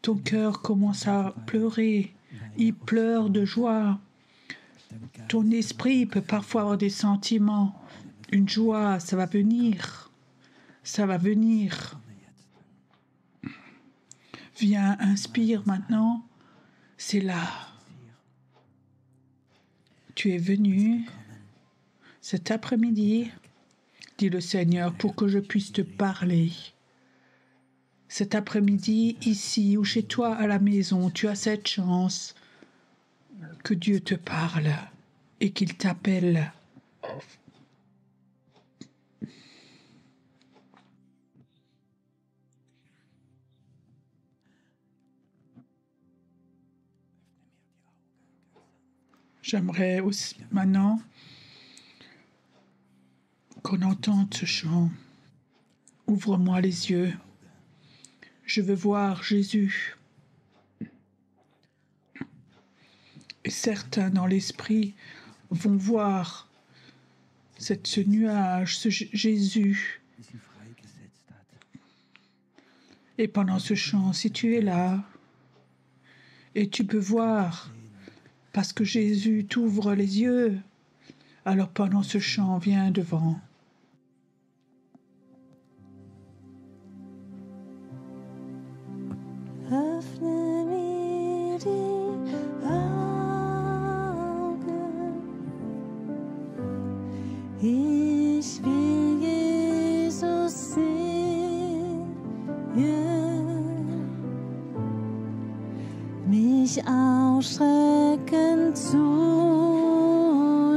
Ton cœur commence à pleurer. Il pleure de joie. Ton esprit peut parfois avoir des sentiments. Une joie, ça va venir. Ça va venir. Viens, inspire maintenant. C'est là. Tu es venu cet après-midi, dit le Seigneur, pour que je puisse te parler. Cet après-midi, ici ou chez toi à la maison, tu as cette chance que Dieu te parle et qu'il t'appelle. J'aimerais aussi maintenant qu'on entende ce chant. Ouvre-moi les yeux. Je veux voir Jésus. Et certains dans l'esprit vont voir ce nuage, ce Jésus. Et pendant ce chant, si tu es là, et tu peux voir, parce que Jésus t'ouvre les yeux, alors pendant ce chant, viens devant. Öffne mir die Augen, ich will Jesus sehen, mich ausstrecken zu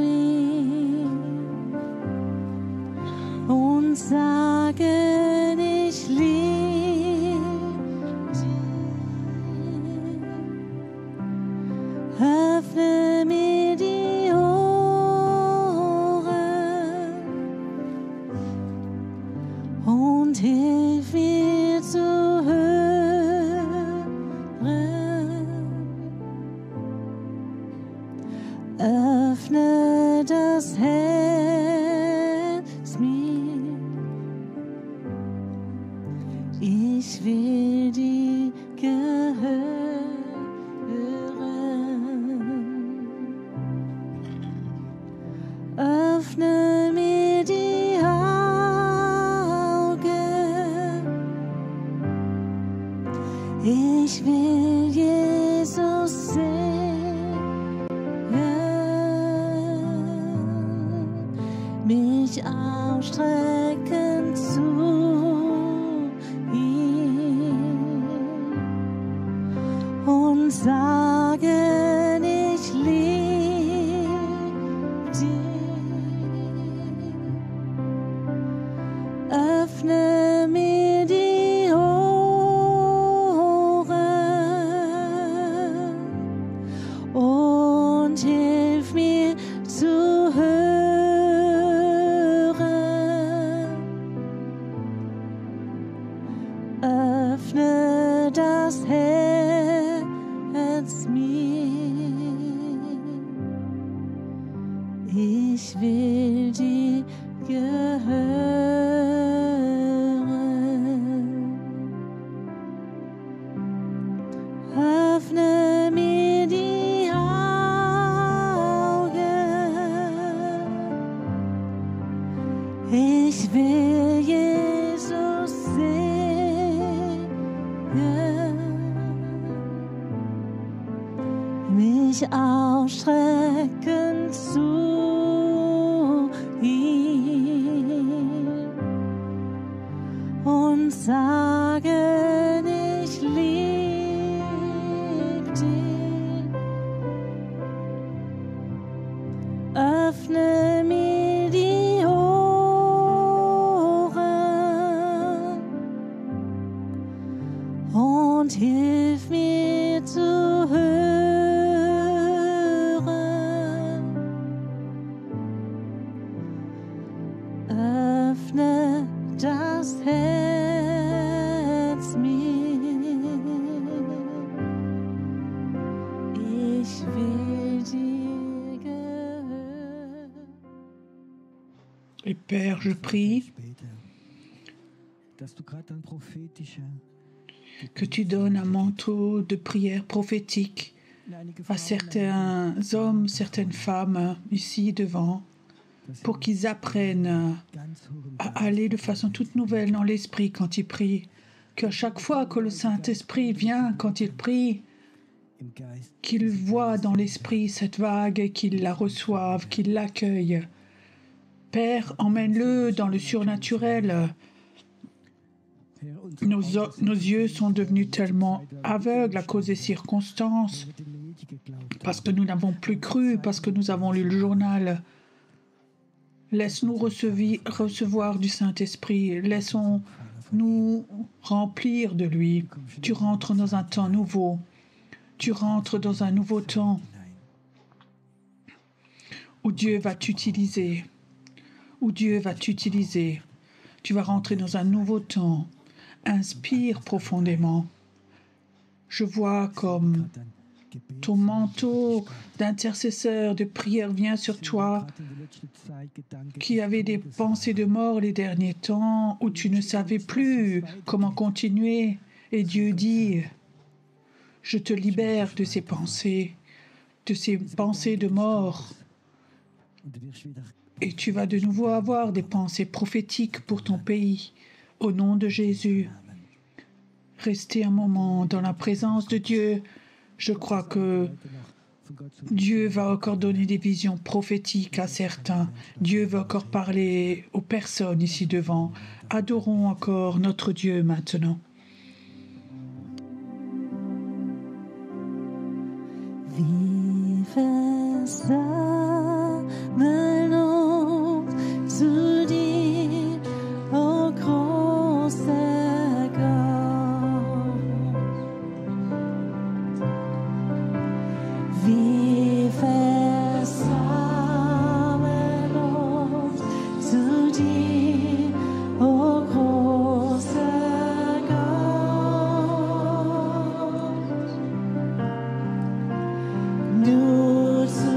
ihm und sagen, ich liebe dich. Öffne mir die Ohren und hilf mir zu hören. Öffne das Herz mir. Ich will dir gehören. Öffne mir die Augen. Ich will Jesus sehen, mich ausstrecken zu ihm und sagen, ich liebe dich. Öffne mir die Ohren und hilf mir zu hören. Öffne das Herz mir. Ich will dir gehören. Öffne mir die Augen. Ich will Jesus sehen, mich ausstrecken zu ihm und sagen, ich liebe dich. Öffne mir die Ohren und hilf mir zu hören. Öffne das Herz mir. Ich will dir gehören. Et Père, je prie que tu donnes un manteau de prière prophétique à certains hommes, certaines femmes ici devant, pour qu'ils apprennent à aller de façon toute nouvelle dans l'esprit quand ils prient. Qu'à chaque fois que le Saint-Esprit vient, quand ils prient, qu'ils voient dans l'esprit cette vague et qu'ils la reçoivent, qu'ils l'accueillent. Père, emmène-le dans le surnaturel. Nos yeux sont devenus tellement aveugles à cause des circonstances, parce que nous n'avons plus cru, parce que nous avons lu le journal. Laisse-nous recevoir du Saint-Esprit. Laissons-nous remplir de lui. Tu rentres dans un temps nouveau. Tu rentres dans un nouveau temps où Dieu va t'utiliser. Où Dieu va t'utiliser. Tu vas rentrer dans un nouveau temps. Inspire profondément. Je vois comme ton manteau d'intercesseur, de prière vient sur toi, qui avait des pensées de mort les derniers temps, où tu ne savais plus comment continuer. Et Dieu dit, je te libère de ces pensées de mort. Et tu vas de nouveau avoir des pensées prophétiques pour ton pays. Au nom de Jésus, restez un moment dans la présence de Dieu. Je crois que Dieu va encore donner des visions prophétiques à certains. Dieu va encore parler aux personnes ici devant. Adorons encore notre Dieu maintenant. Wir versammeln uns zu dir, o großer Gott. Wir versammeln uns zu dir, o großer Gott. Nur zu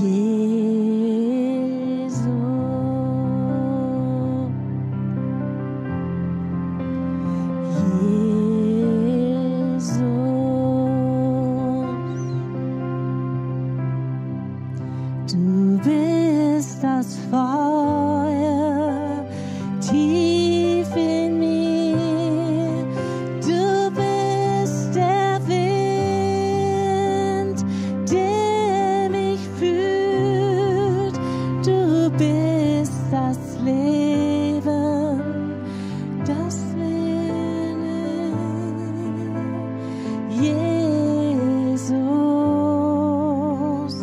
Du bist das Feuer tief in mir. Du bist der Wind, der mich führt. Du bist das Leben, das Leben. Jesus.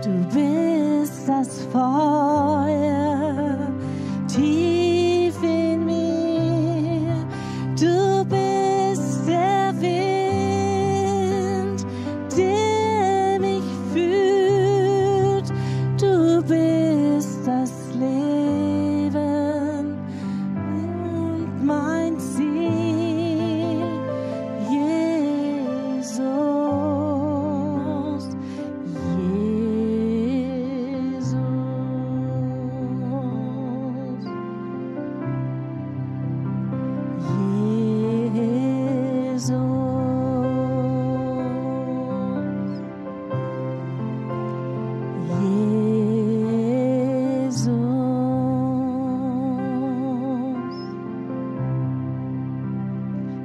Du bist das Feuer tief in mir. Du bist der Wind, der mich führt. Du bist das Leben und mein Ziel, Jesus.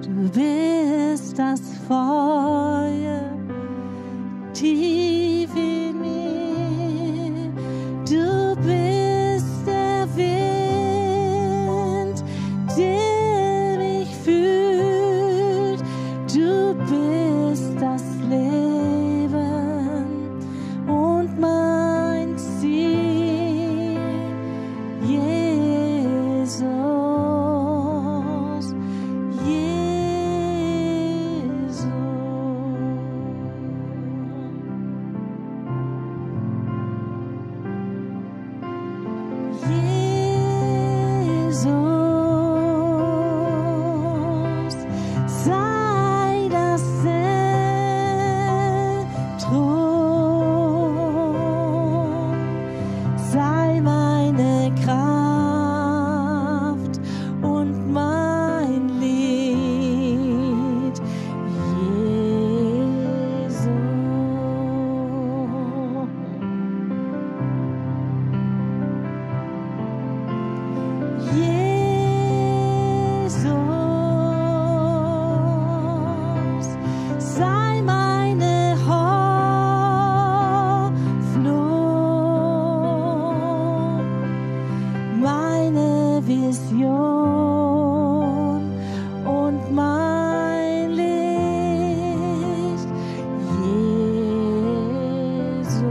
Du bist das Feuer tief in mir. Du bist der Wind, der mich führt. Du bist das Leben und mein Ziel, Jesus. Jesus, sei das Zentrum, sei meine Kraft und mein Lied, Jesus. Jesus, sei meine Hoffnung, meine Vision und mein Licht, Jesus.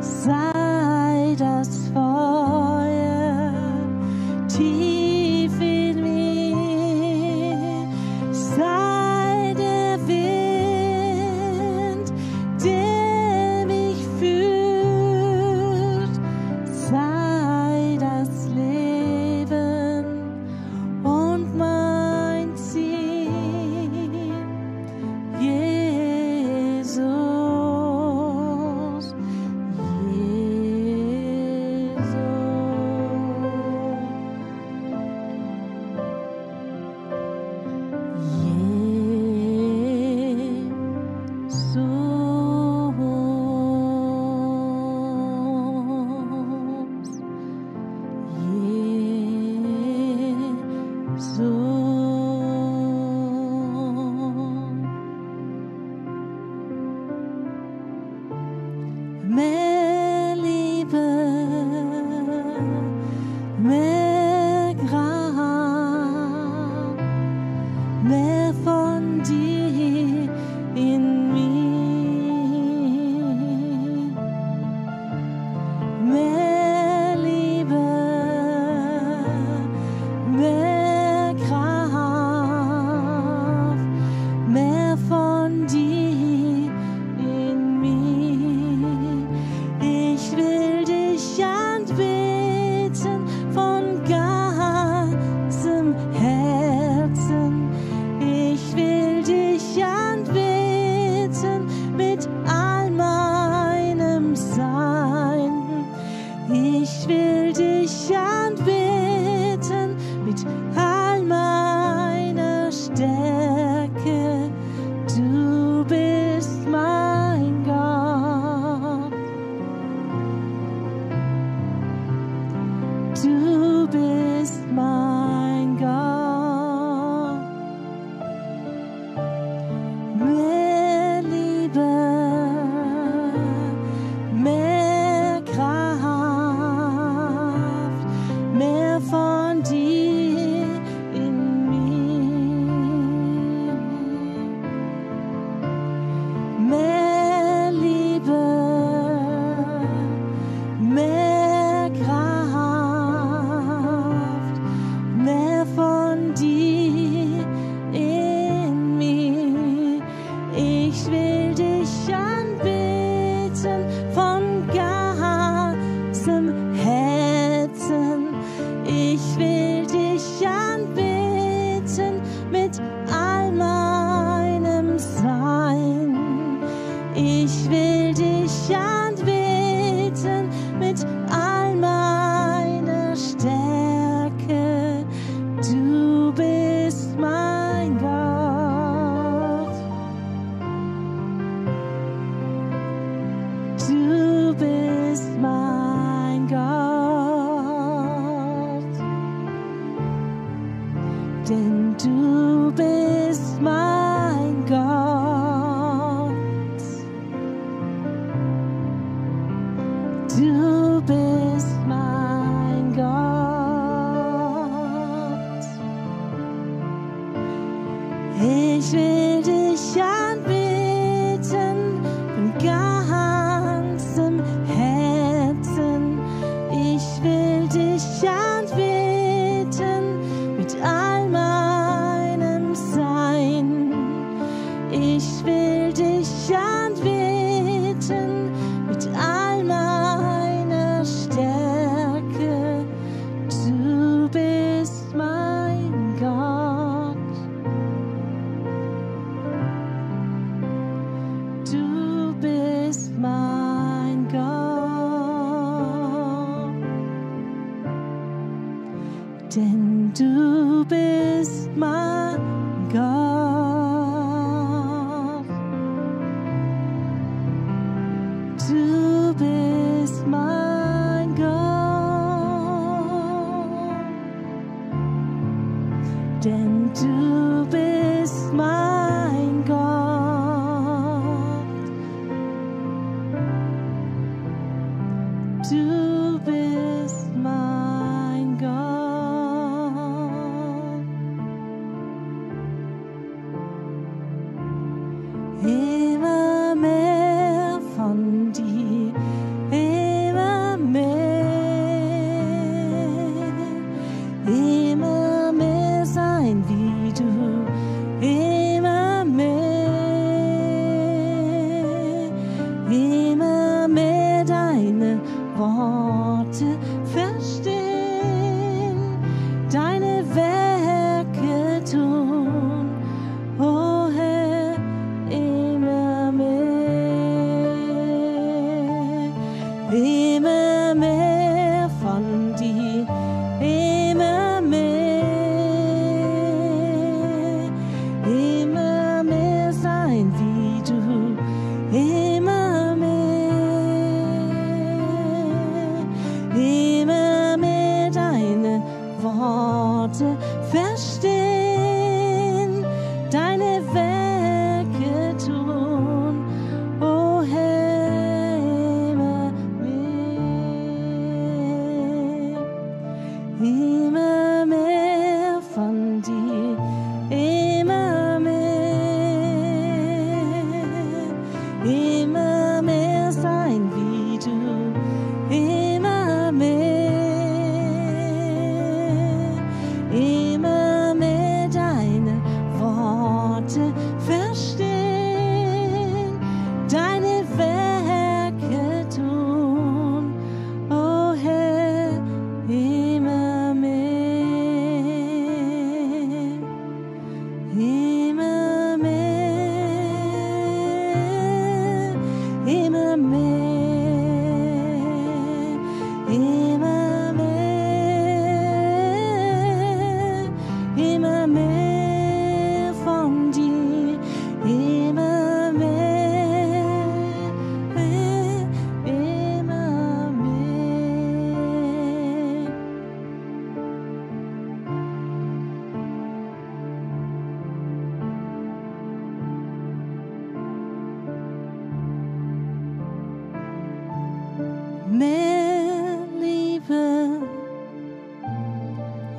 Sei das Feuer tief in mir, sei der Wind, der mich führt, sei das Leben und mein Ziel, Jesus. Mehr Liebe, mehr Gram, mehr von dir in mir. Mehr Liebe, mehr Kraft, mehr von dir in mir. Ich will dich anbeten bist mein Gott. Mehr Liebe, mehr Kraft, mehr von dir in mir. Mehr Liebe, mehr Kraft, mehr von dir in mir. Ich will dich anbeten von ganzem Herzen. Ich will dich anbeten mit all meinem Sein. Ich will dich anbeten mit all meiner Stärke. Du bist mein Gott. Du bist mein Gott. Denn du bist mein Gott. Du bist mein Gott. Ich will dich anbeten von ganzem Herzen. Ich will dich anbeten mit all meinem Sein. Ich will dich anbeten mit all meiner Stärke. Du bist mein Gott. Du bist mein Gott. Denn du bist mein Gott. Du bist mein Gott. Denn du bist mein Gott. Du bist mein Gott. Immer mehr von dir, immer mehr sein wie du, immer mehr deine Worte verstehen, deine Werke tun, o Herr, immer mehr von dir, immer mehr sein wie du, immer mehr deine Worte verstehen, deine Werke tun, o Herr, immer mehr von dir, immer mehr sein wie du, immer mehr deine Worte verstehen, deine Werke tun, o Herr, immer mehr.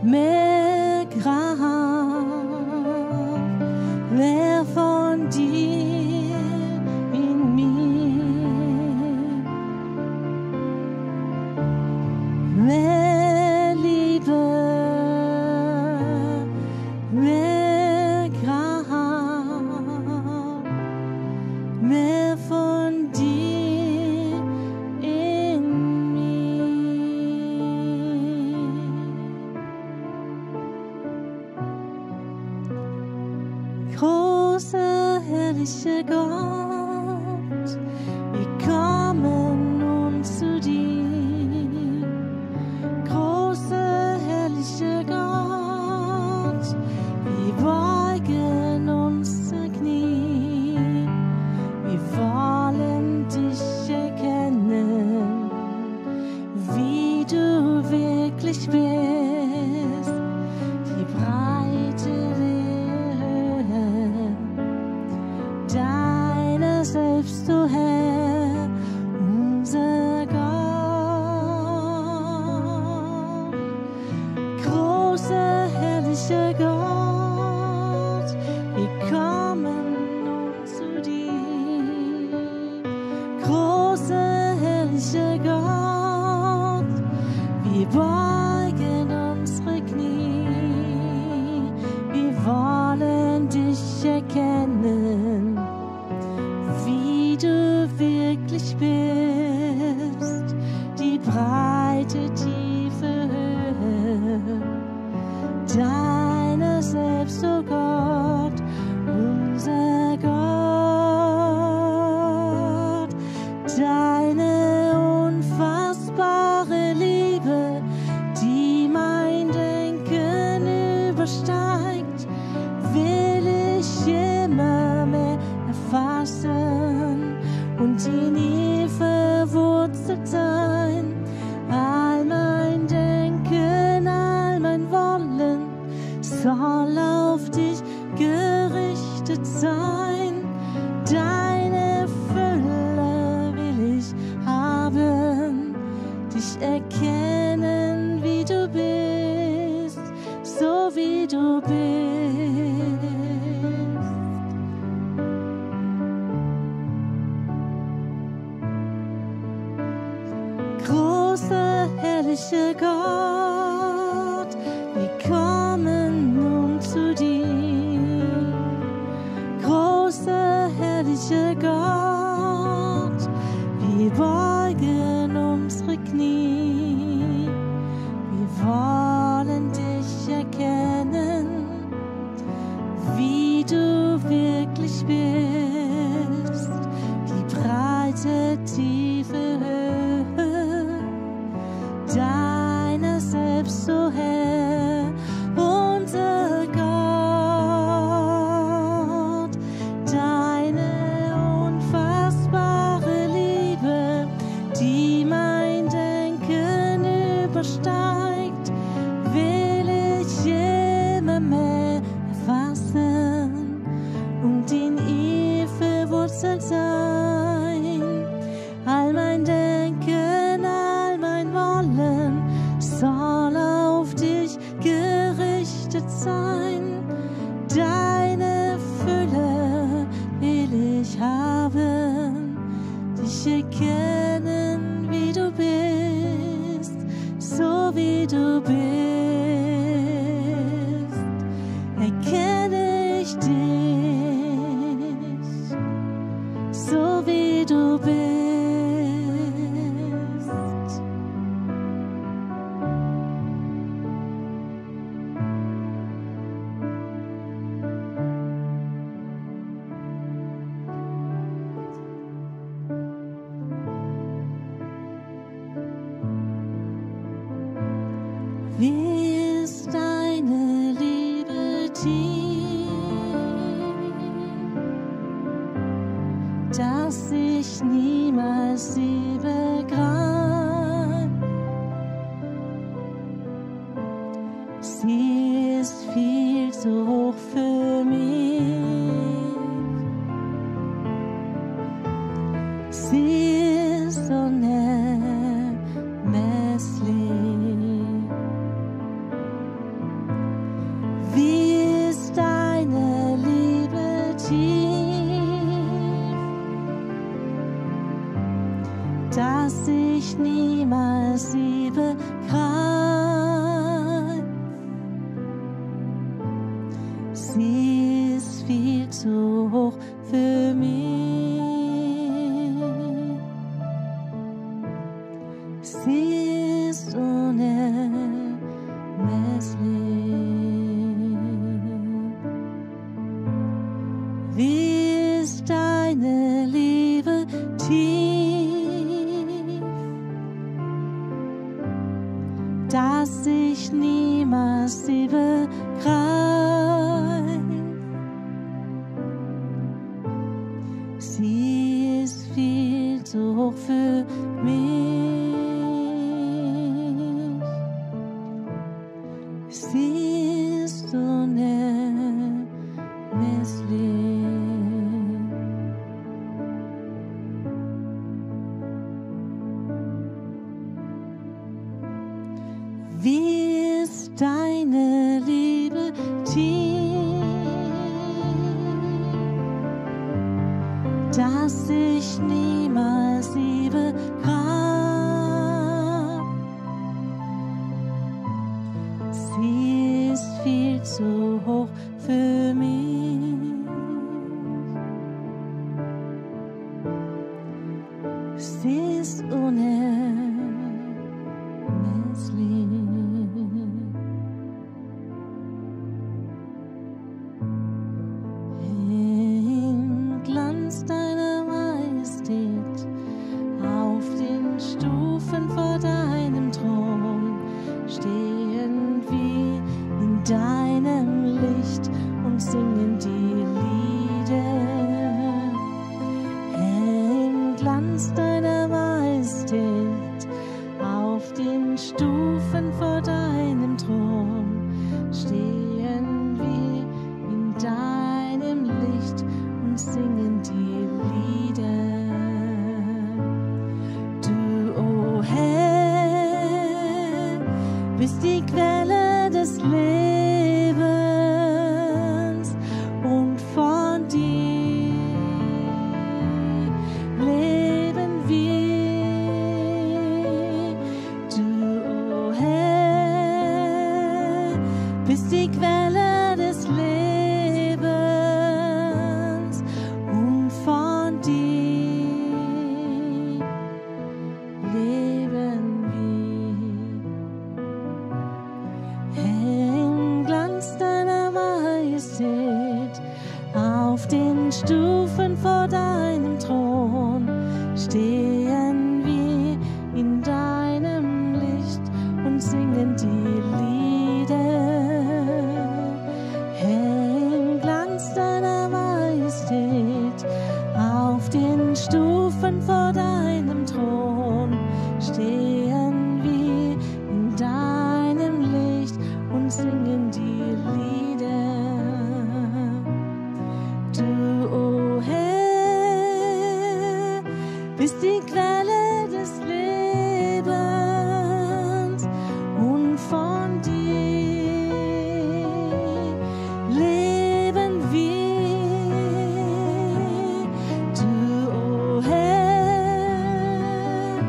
mehr Grab, mehr von dir in mir, mehr Liebe, mehr Grab, mehr von dir in mir. Großer, herrlicher Gott, wir kommen nun zu dir. Großer, herrlicher Gott, wir beugen unsere Knie. Wir wollen dich erkennen, wie du wirklich bist. Die Breite der Höhe, deiner selbst, du Herr, unser Gott. Großer, herrlicher Gott, wir kommen nun zu dir. Großer, herrlicher Gott, wir beugen unsere Knie. Wir wollen dich erkennen, wie du wirklich bist. Die breite, tiefe Höhe, deiner selbst, o Gott, unser Gott. Deine unfassbare Liebe, die mein Denken übersteigt, will ich immer mehr erfassen und in ihr verwurzelt sein. All mein Denken, all mein Wollen soll auf dich gerichtet sein. Deine Fülle will ich haben, dich erkennen, wie du bist, so wie du bist. Großer, herrlicher Gott, wir kommen nun zu dir. Großer, herrlicher Gott, wir beugen unsere Knie. Wir wollen dich erkennen, wie du wirklich bist. Die breite, tiefe Höhe, deiner selbst, o Herr, unser Gott. Deine unfassbare Liebe, die mein Denken übersteigt, will ich immer mehr erfassen und in ihr verwurzelt sein. All mein Denken, all mein Wollen soll auf dich gerichtet sein. Deine Fülle will ich haben, dich erkennen, wie du bist, so wie du bist. Erkenne ich dich, so wie du bist. Wie ist deine Liebe tief, dass ich niemals sie begreif. Sie ist viel zu hoch für mich. Sie ist unermesslich. ich niemals sie begreife. Sie ist viel zu hoch für mich. Sie ist unermesslich. Wie ist deine Liebe tief, dass ich niemals sie begreife. Sie ist viel zu hoch für mich. Sie ist unermesslich. Wie ist deine Liebe tief, dass ich niemals sie begreife. Sie ist viel zu hoch für mich. Sie ist unermesslich. Im Glanz deiner Majestät, auf den Stufen vor deinem Thron, stehen wir in deinem Licht und singen die Lieder. Im Glanz deiner Majestät, auf den Stufen vor deinem Thron, stehen wir in deinem Licht und singen die Lieder. Du, o Herr, bist die Quelle des Lebens und von dir leben wir. Du, o Herr, bist die Quelle des Lebens und von dir leben wir. Im Glanz deiner Majestät, auf den Stufen vor deinem Thron, stehen wir in deinem Licht und singen die Lieder. Im Glanz deiner Majestät, auf den Stufen vor deinem Thron, stehen wir in deinem Licht und singen die Lieder. Du, o Herr, bist die Quelle des Lebens und von dir leben wir. Du, o Herr,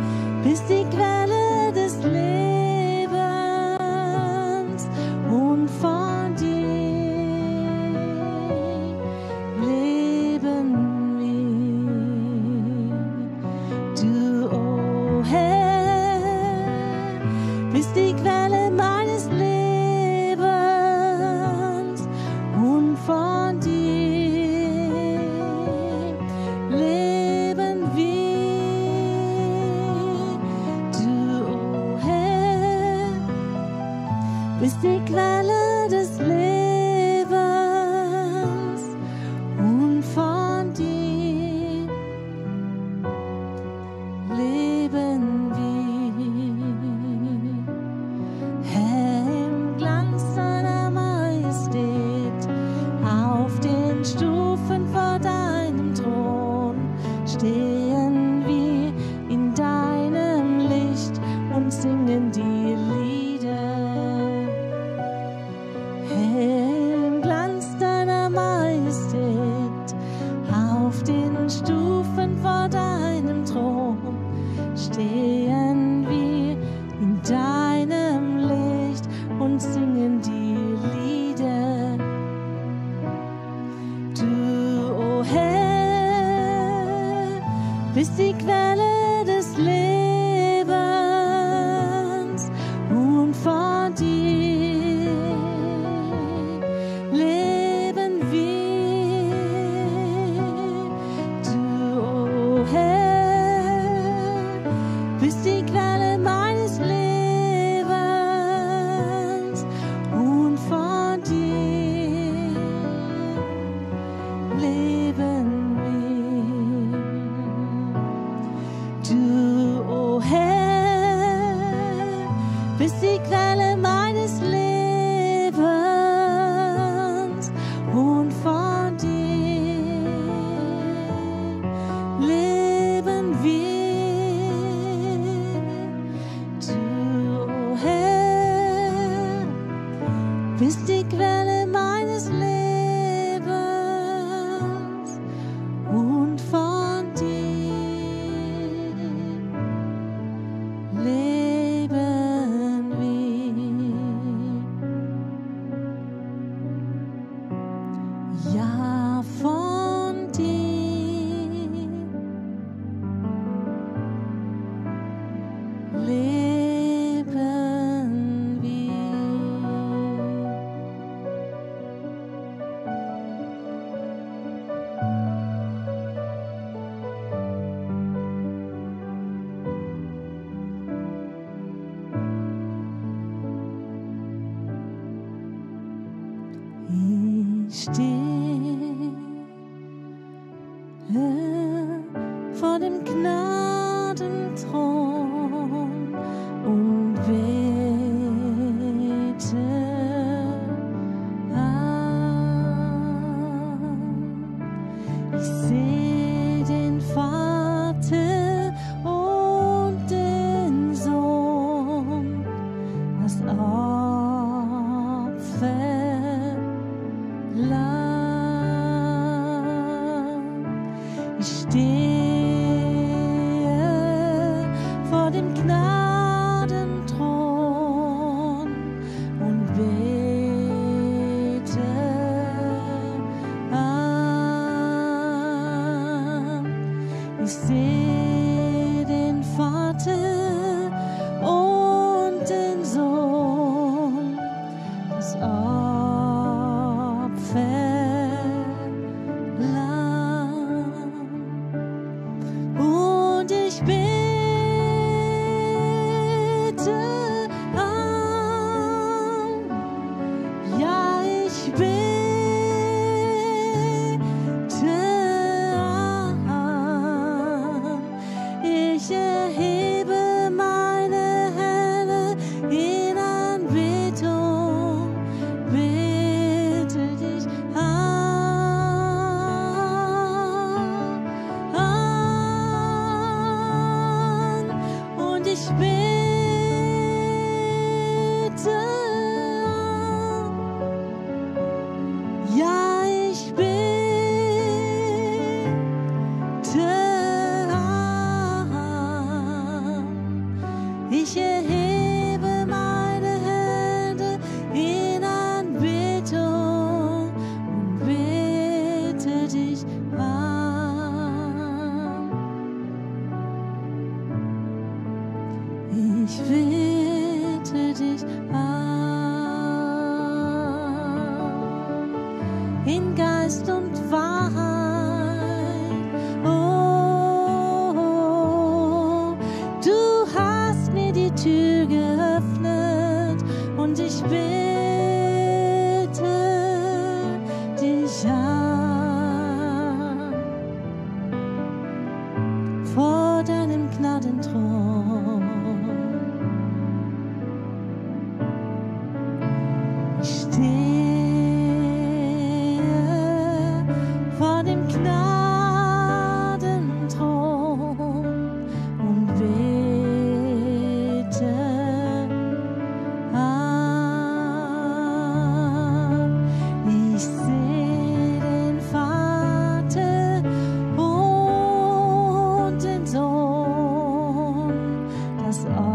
bist die Quelle des Lebens und von dir leben wir. Du, o Herr, bist die Quelle meines Lebens und von dir leben wir. Du, o Herr, bist die Quelle des Lebens und von dir leben wir. Herr, im Glanz deiner Majestät, auf den Stufen vor deinem Thron, stehen wir in deinem Licht und singen die Lieder. Herr, bist die Quelle meines Lebens und von dir leben wir. Ja, von dir leben wir. Ich stehe vor dem Gnadenthron und bete an. Ich sehe den Vater und den Sohn, das Opferlamm. Ich stehe vor dem Gnadenthron und bete an. Ich sehe den Vater und den Sohn, das Opferlamm. Und ich bete an, ja, ich bete an. Ich erhebe meine Hände in Anbetung, bete dich an. Und ich bete an, ja, ich bete an. Ich erhebe meine Hände in Anbetung und bete dich an. Ich bete dich an, in Geist und Wahrheit. Oh, du hast mir die Tür geöffnet und ich bete dich an vor deinem Gnadenthron. Ich stehe vor dem Gnadenthron und bete an. Ich sehe den Vater und den Sohn, das Opferlamm.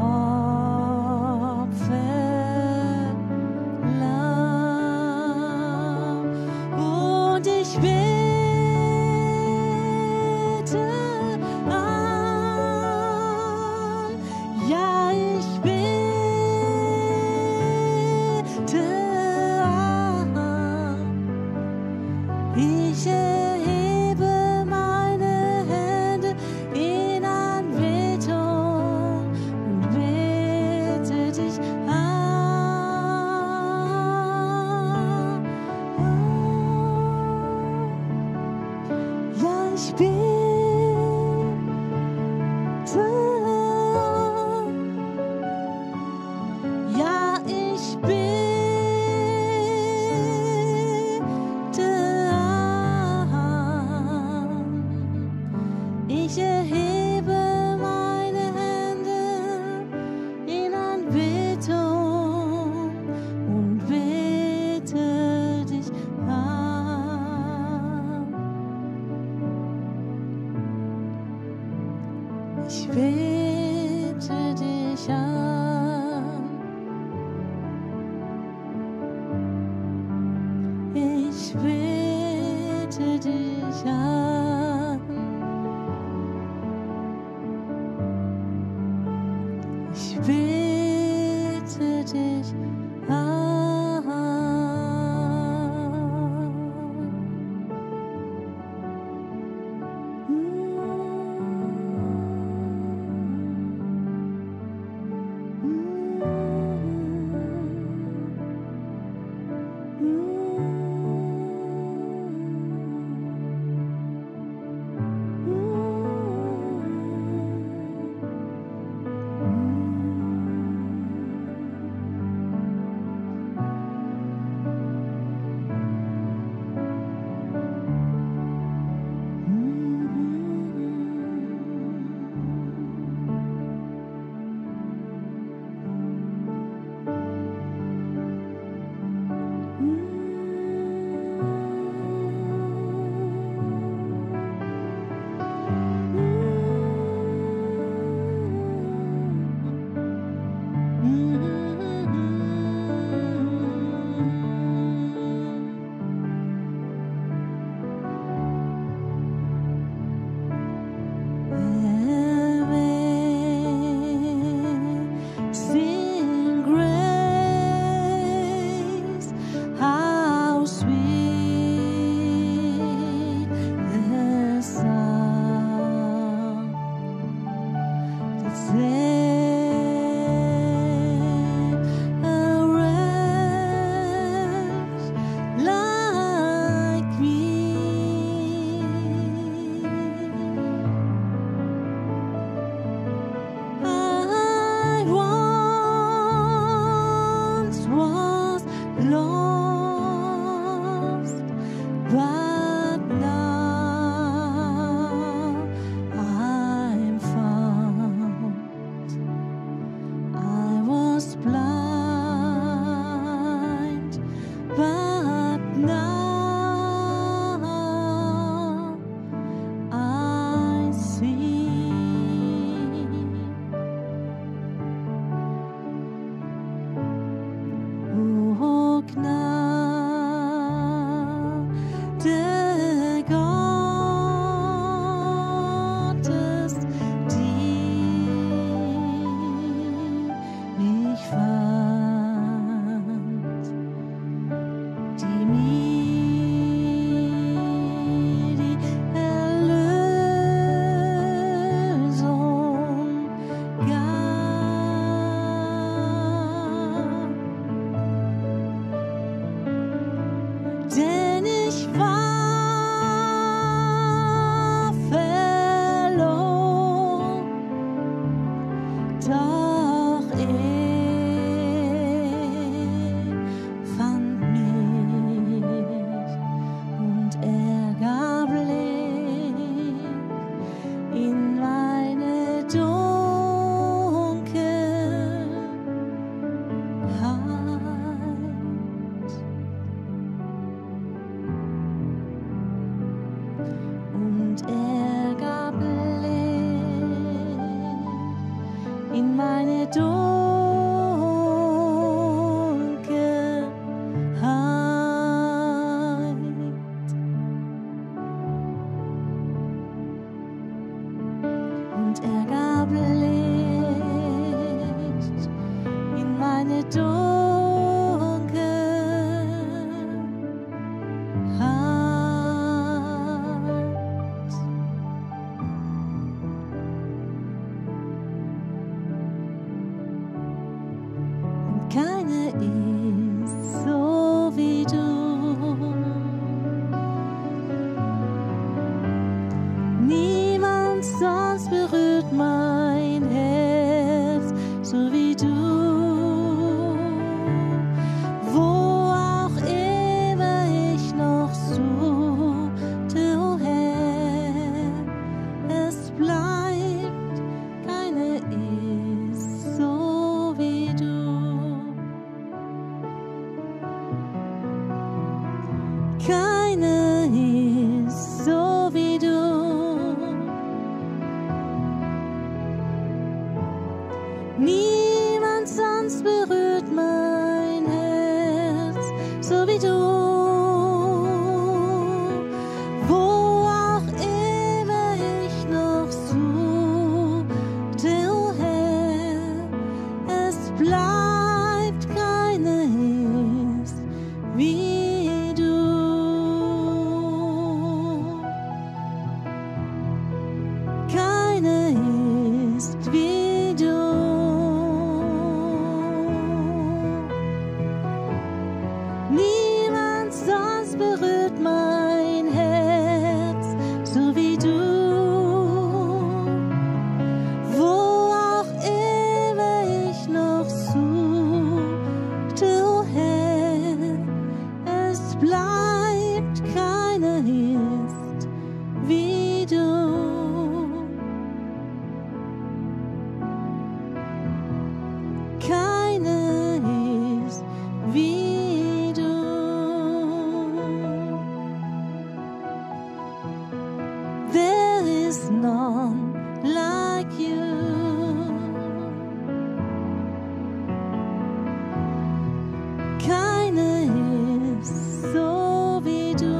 Ich bete dich an. Ich bete dich an. Niemand sonst berührt mein Herz, so wie du. wie du. Keine ist wie du. Niemand sonst berührt mein Herz, so wie du. Wo auch immer ich noch suchte, o Herr, es bleibt, keiner ist wie du. Keiner ist wie du. There is none like you. Keiner ist so wie du.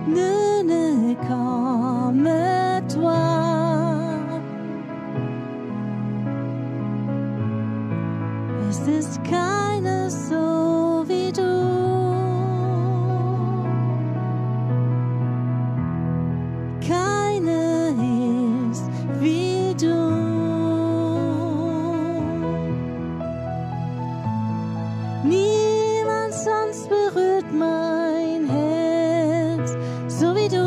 Nul n'est comme toi. Es ist keiner so wie du. Keiner ist wie du. Niemand sonst berührt mein Herz, so wie du.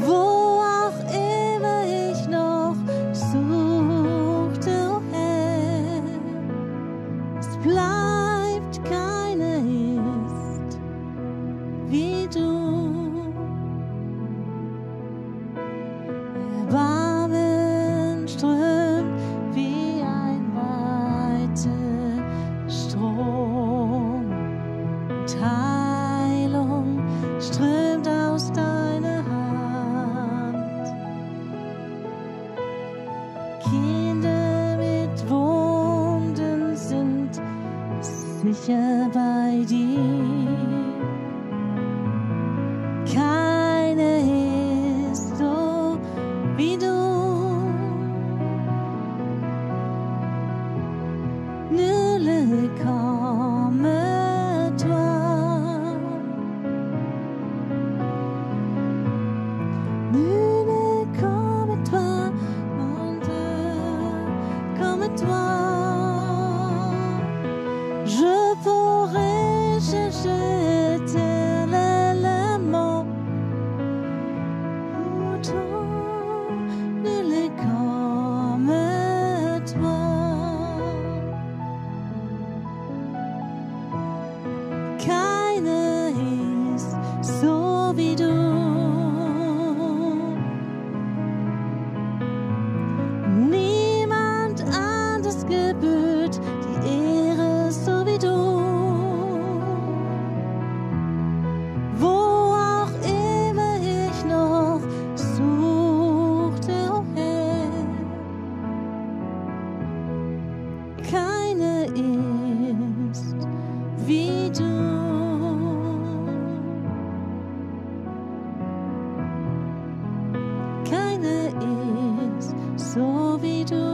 Wo auch immer ich noch suchte, o Herr, es bleibt, keiner ist wie du. Erbarmen strömt wie ein weiter Strom, und Heilung strömt aus deiner Hand. Kinder mit Wunden sind sicher bei dir. Keiner ist so wie du. Nul n'est comme toi. Nul n'est comme toi, mon Dieu, comme toi. Je pourrais chercher éternellement autant. Nul n'est comme toi. Keiner ist so wie du. Niemand anders gebührt die Ehre, so wie du. Wo auch immer ich noch suchte, o Herr, keiner ist wie du. Keiner ist so wie du.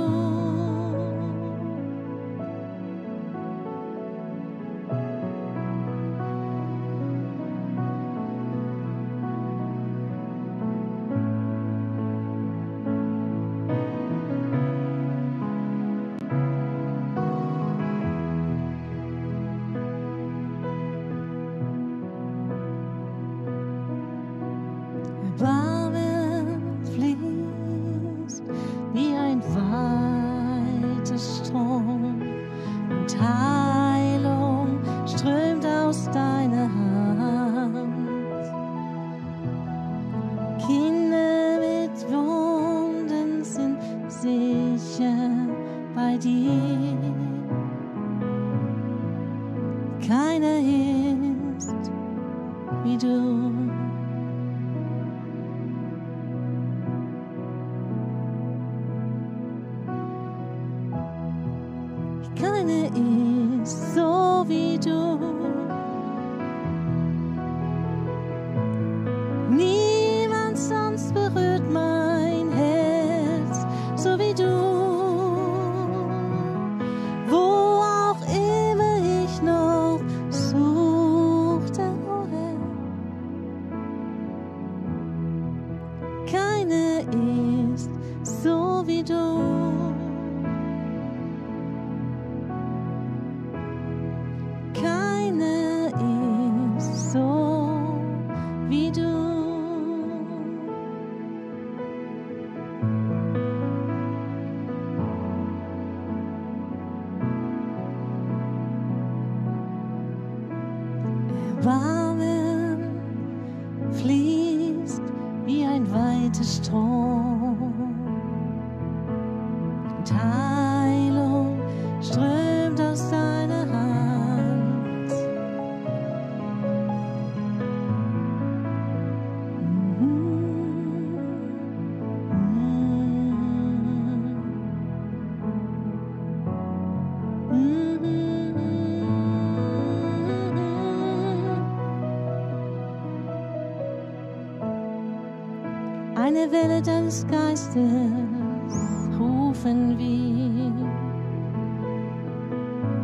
Erbarmen fließt wie ein weiter Strom, und Heilung strömt aus deiner Hand. Kinder mit Wunden sind sicher bei dir. Keiner ist wie du. Keiner ist so wie du. Niemand sonst berührt mein Herz, so wie du. Erbarmen fließt wie ein weiter Strom. Und Heilung strömt aus deiner Hand. Eine Welle deines Geistes rufen wir,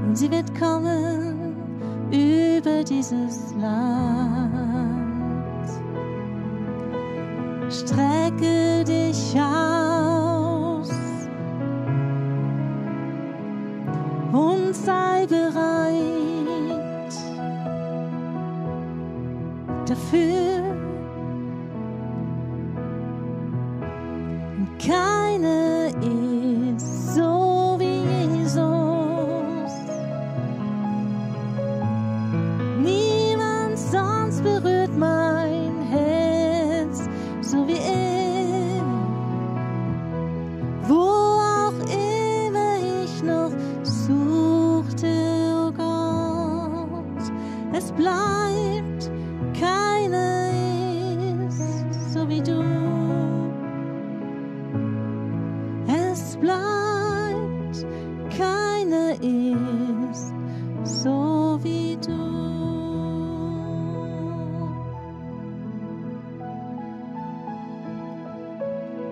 und sie wird kommen über dieses Land. Strecke dich aus und sei bereit dafür. Keiner ist so wie Jesus. Niemand sonst berührt mein Herz so wie er. Wo auch immer ich noch suchte, oh Gott, es bleibt, keiner ist so wie du. Es bleibt, keiner ist so wie du.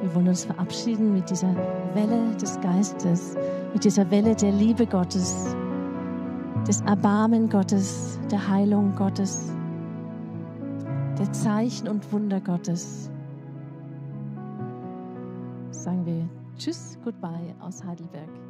Wir wollen uns verabschieden mit dieser Welle des Geistes, mit dieser Welle der Liebe Gottes, des Erbarmen Gottes, der Heilung Gottes, der Zeichen und Wunder Gottes. Sagen wir Tschüss, Goodbye aus Heidelberg.